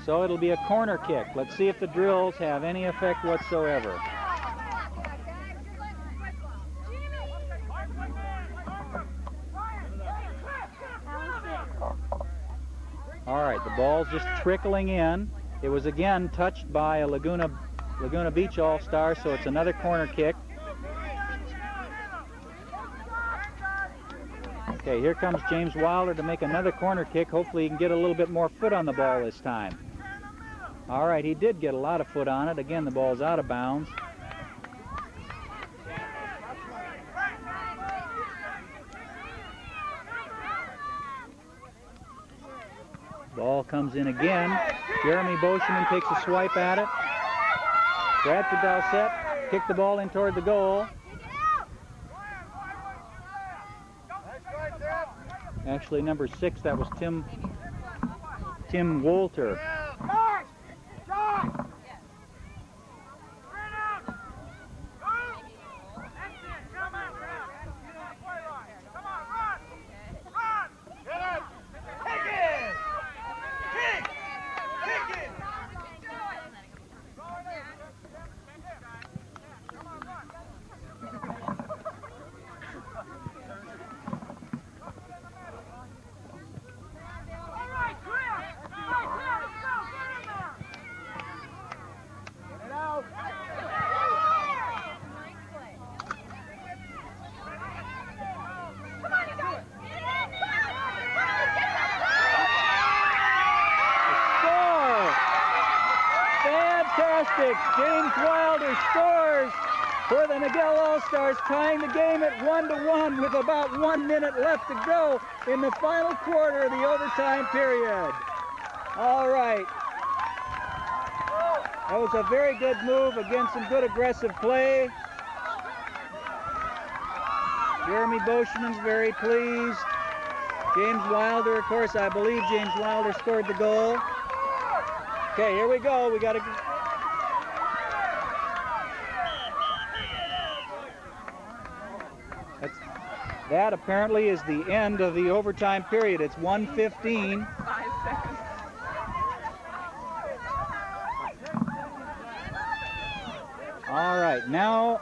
So it'll be a corner kick. Let's see if the drills have any effect whatsoever. All right, the ball's just trickling in. It was again touched by a Laguna Beach All-Star, so it's another corner kick. Okay, here comes James Wilder to make another corner kick. Hopefully he can get a little bit more foot on the ball this time. All right, he did get a lot of foot on it. Again, the ball's out of bounds. Ball comes in again. Jeremy Boschman takes a swipe at it. Bradford Dowsett kicked the ball in toward the goal. Actually, number 6, that was Tim Wolter. James Wilder scores for the Niguel All-Stars, tying the game at 1-1 with about 1 minute left to go in the final quarter of the overtime period. All right. That was a very good move against some good aggressive play. Jeremy Boschman's very pleased. James Wilder, of course, I believe James Wilder scored the goal. Okay, here we go. We got to... That apparently is the end of the overtime period. It's 1:15. 5 seconds. All right, now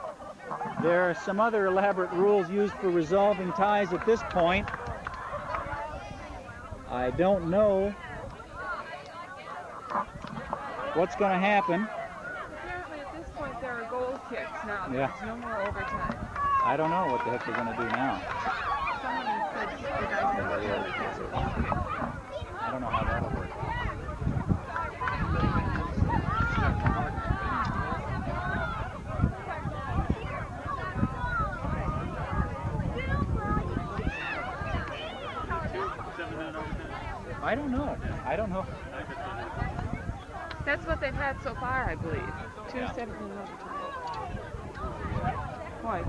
there are some other elaborate rules used for resolving ties at this point. I don't know what's going to happen. Apparently at this point there are goal kicks now. Yeah. There's no more overtime. I don't know what the heck they're going to do now. Someone said the guys said that the kicks are goal kicks. I don't know how that'll work. I don't know. I don't know. That's what they've had so far, I believe. 2 7-minute overtime. Boy,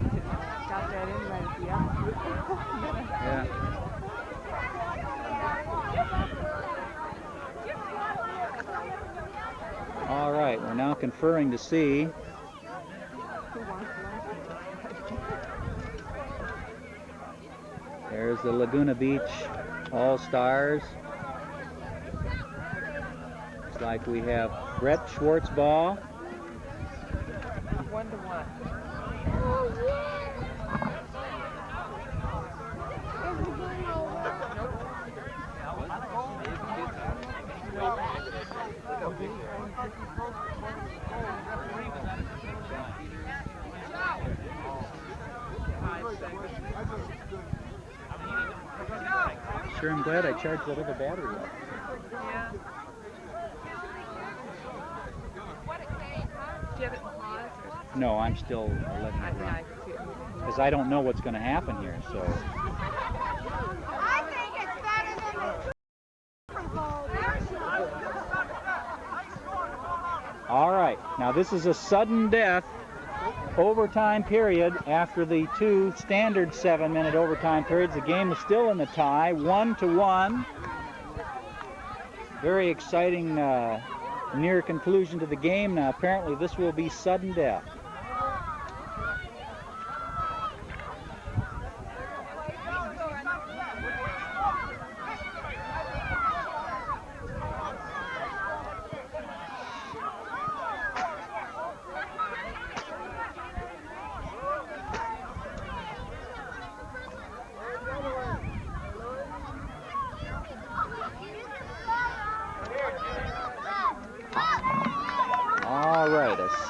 got that in right at the end. Yeah. All right, we're now conferring to see. Who wants There's the Laguna Beach All-Stars. Looks like we have Brett Schwartzball. 1-1. Sure, I'm glad I charged that other battery up. Yeah. Do you have it in pause or? No, I'm still letting it Yeah, run. I can see it moving. Because I don't know what's going to happen here, so. I think it's better than the All right, now this is a sudden death overtime period after the 2 standard 7-minute overtime periods. The game is still in the tie, 1-1. Very exciting near conclusion to the game. Now apparently this will be sudden death.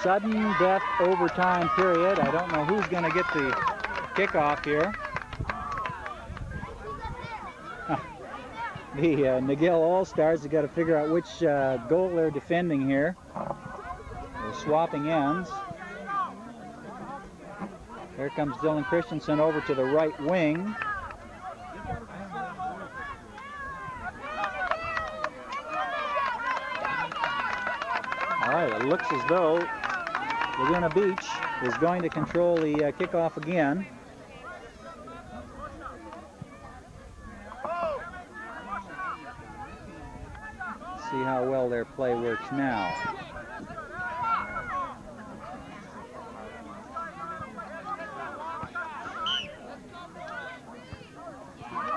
sudden death overtime period. I don't know who's going to get the kickoff here. The Niguel All-Stars have got to figure out which goal they're defending here. They're swapping ends. Here comes Dylan Christensen over to the right wing. All right, it looks as though Laguna Beach is going to control the kickoff again. See how well their play works now.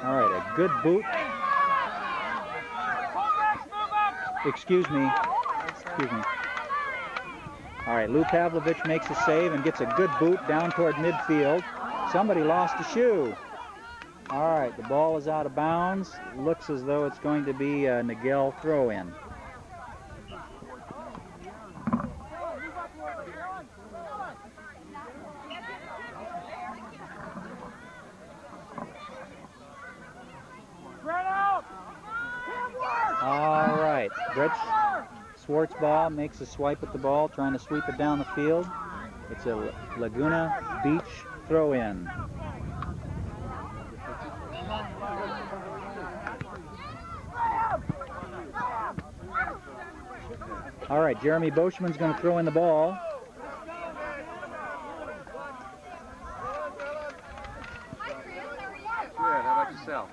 All right, a good boot. Excuse me. All right, Lou Pavlovich makes a save and gets a good boot down toward midfield. Somebody lost a shoe. All right, the ball is out of bounds. Looks as though it's going to be a Niguel throw-in. All right, Brett Schwartzbaugh makes a swipe at the ball, trying to sweep it down the field. It's a Laguna Beach throw-in. All right, Jeremy Boschman's going to throw in the ball. Good, how about yourself?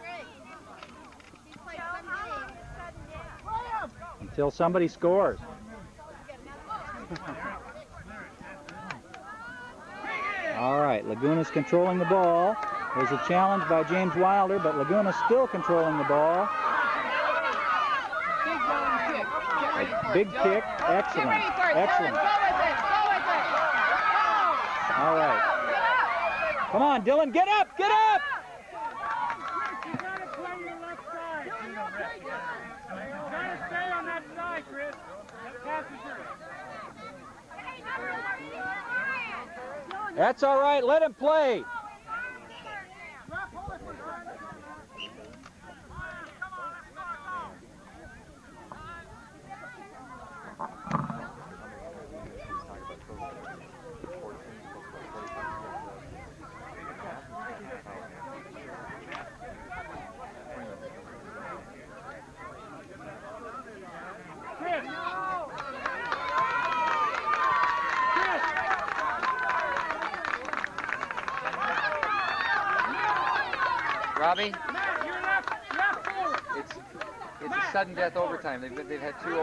Until somebody scores. All right, Laguna's controlling the ball. There's a challenge by James Wilder, but Laguna's still controlling the ball. A big kick, excellent, excellent. All right. Come on, Dylan, get up, get up! You gotta play your left side. You gotta stay on that side, Chris. That pass is yours. That's all right, let him play. Robbie? It's a sudden death overtime. They've had two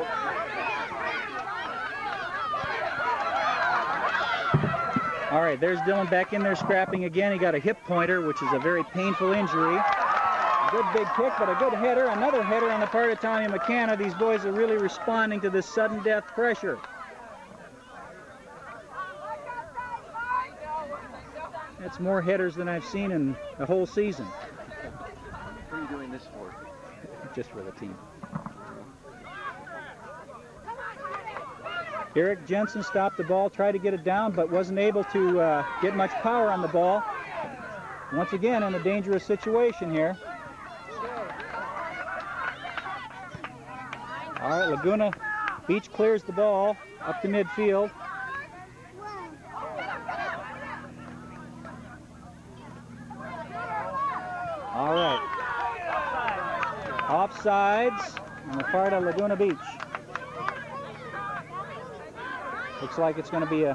All right, there's Dylan back in there scrapping again. He got a hip pointer, which is a very painful injury. A good big kick, but a good header. Another header on the part of Tommy McCanna. These boys are really responding to this sudden death pressure. That's more headers than I've seen in the whole season. What are you doing this for? Just for the team. Eric Jensen stopped the ball, tried to get it down, but wasn't able to get much power on the ball. Once again, in a dangerous situation here. All right, Laguna Beach clears the ball up to midfield. All right. Offsides on the part of Laguna Beach. Looks like it's going to be a...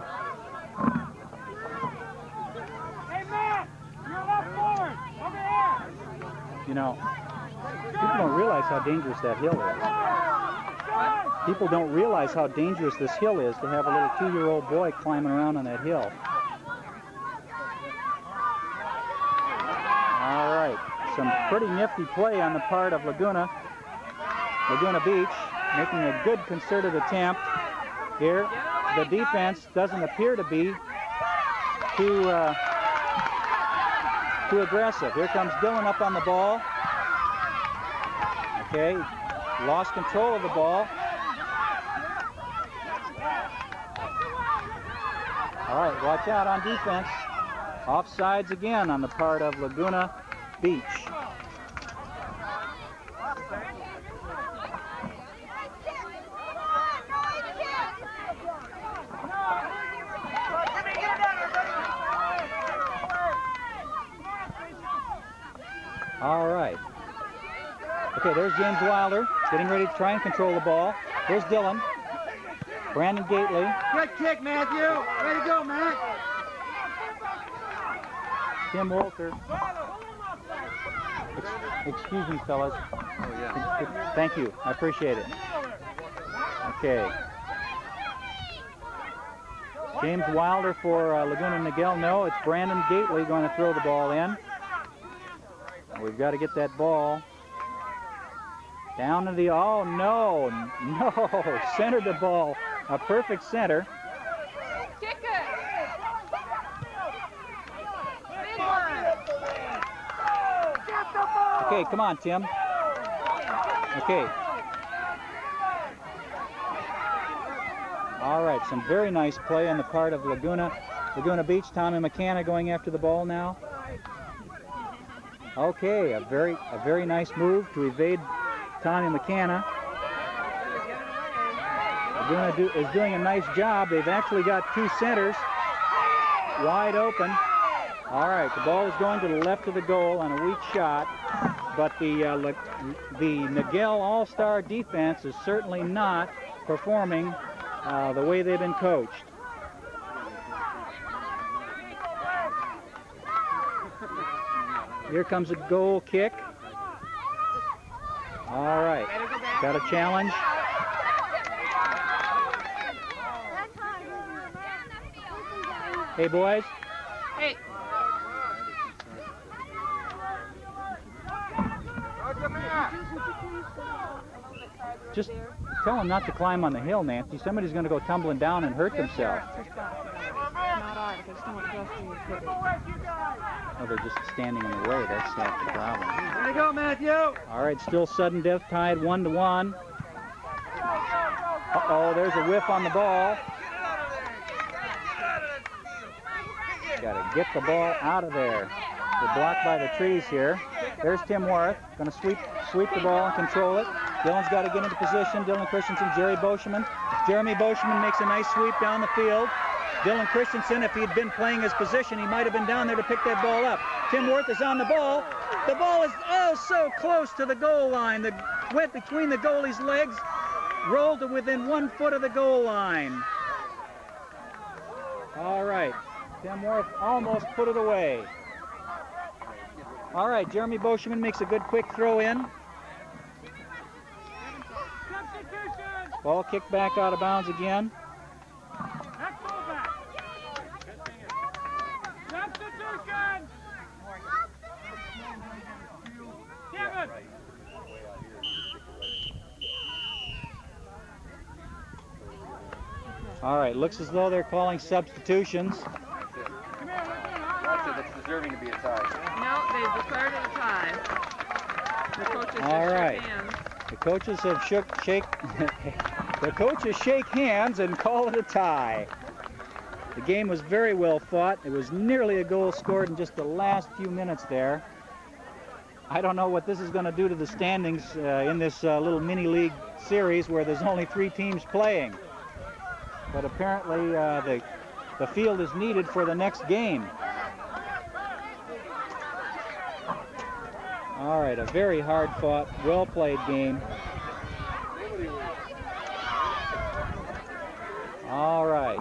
Hey, Matt! You're left forward! Over here! You know, people don't realize how dangerous that hill is. People don't realize how dangerous this hill is to have a little 2-year-old boy climbing around on that hill. All right, some pretty nifty play on the part of Laguna Beach, making a good concerted attempt here. The defense doesn't appear to be too aggressive. Here comes Dylan up on the ball. Okay, lost control of the ball. All right, watch out on defense. Offsides again on the part of Laguna Beach. All right. Okay, there's James Wilder getting ready to try and control the ball. Here's Dylan. Brandon Gately. Good kick, Matthew. Way to go, Matt. Tim Walter. Excuse me, fellas. Oh, yeah. Thank you. I appreciate it. Okay. James Wilder for Laguna Niguel. No, it's Brandon Gately going to throw the ball in. We've got to get that ball down to the, oh no, centered the ball, a perfect center. Kick it. Okay, come on, Tim. Okay. All right, some very nice play on the part of Laguna Beach. Tommy McKenna going after the ball now. Okay, a very nice move to evade Tommy McKenna. Laguna is doing a nice job. They've actually got two centers wide open. All right, the ball is going to the left of the goal on a weak shot, but the Niguel All-Star defense is certainly not performing the way they've been coached. Here comes a goal kick. All right, got a challenge. Hey, boys. Hey. Just tell them not to climb on the hill, Nancy. Somebody's going to go tumbling down and hurt themselves. Oh, they're just standing in the way. That's half the problem. Way to go, Matthew. All right, still sudden death tied 1-1. Uh-oh, there's a whiff on the ball. Got to get the ball out of there. We're blocked by the trees here. There's Tim Worth. Going to sweep the ball and control it. Dylan's got to get into position. Dylan Christensen, Jeremy Boschman makes a nice sweep down the field. Dylan Christensen, if he'd been playing his position, he might have been down there to pick that ball up. Tim Worth is on the ball. The ball is oh so close to the goal line. It went between the goalie's legs, rolled to within 1 foot of the goal line. All right, Tim Worth almost put it away. All right, Jeremy Boschman makes a good quick throw in. Ball kicked back out of bounds again. All right, looks as though they're calling substitutions. That's deserving to be a tie. No, they declared it a tie. The coaches All right. shook hands. The coaches have the coaches shake hands and call it a tie. The game was very well fought. It was nearly a goal scored in just the last few minutes there. I don't know what this is going to do to the standings in this little mini league series where there's only 3 teams playing. But apparently the field is needed for the next game. All right, a very hard-fought, well-played game. All right.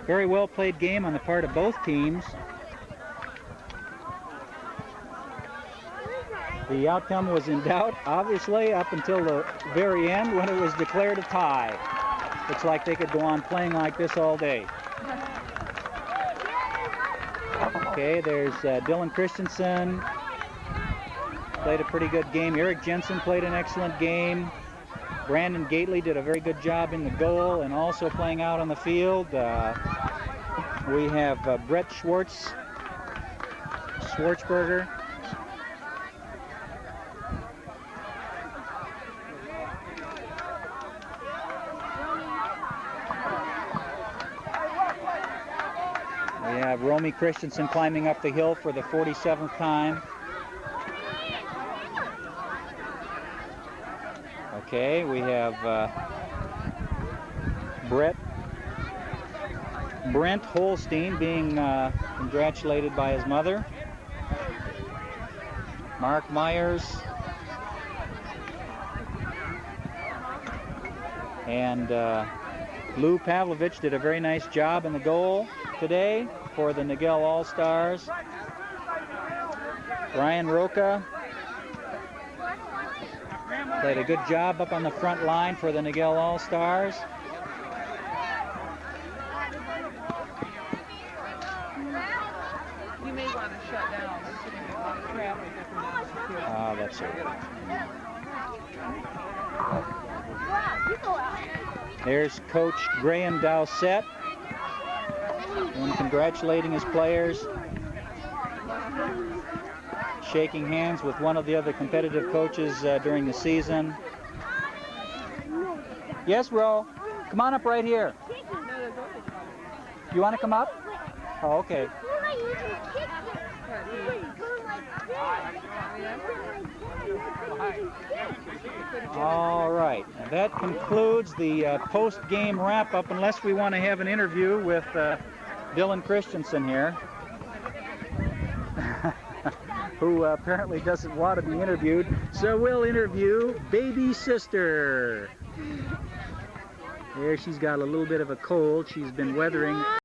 Very well-played game on the part of both teams. The outcome was in doubt, obviously, up until the very end when it was declared a tie. Looks like they could go on playing like this all day. Okay, there's Dylan Christensen. Played a pretty good game. Eric Jensen played an excellent game. Brandon Gately did a very good job in the goal and also playing out on the field. We have Brett Schwartzberger. have Romy Christensen climbing up the hill for the 47th time. Okay, we have Brent Holstein being congratulated by his mother. Mark Myers. And Lou Pavlovich did a very nice job in the goal today for the Niguel All-Stars. Brian Roca played a good job up on the front line for the Niguel All-Stars. You may want to shut down. There's going to be a lot of traffic up and down. That's it. There's Coach Graham Dowsett and congratulating his players, shaking hands with one of the other competitive coaches during the season. Yes, Ro, come on up right here. You want to come up? Oh, okay. All right, and that concludes the post-game wrap-up, unless we want to have an interview with Dylan Christensen here, who apparently doesn't want to be interviewed. So we'll interview baby sister. There, she's got a little bit of a cold. She's been weathering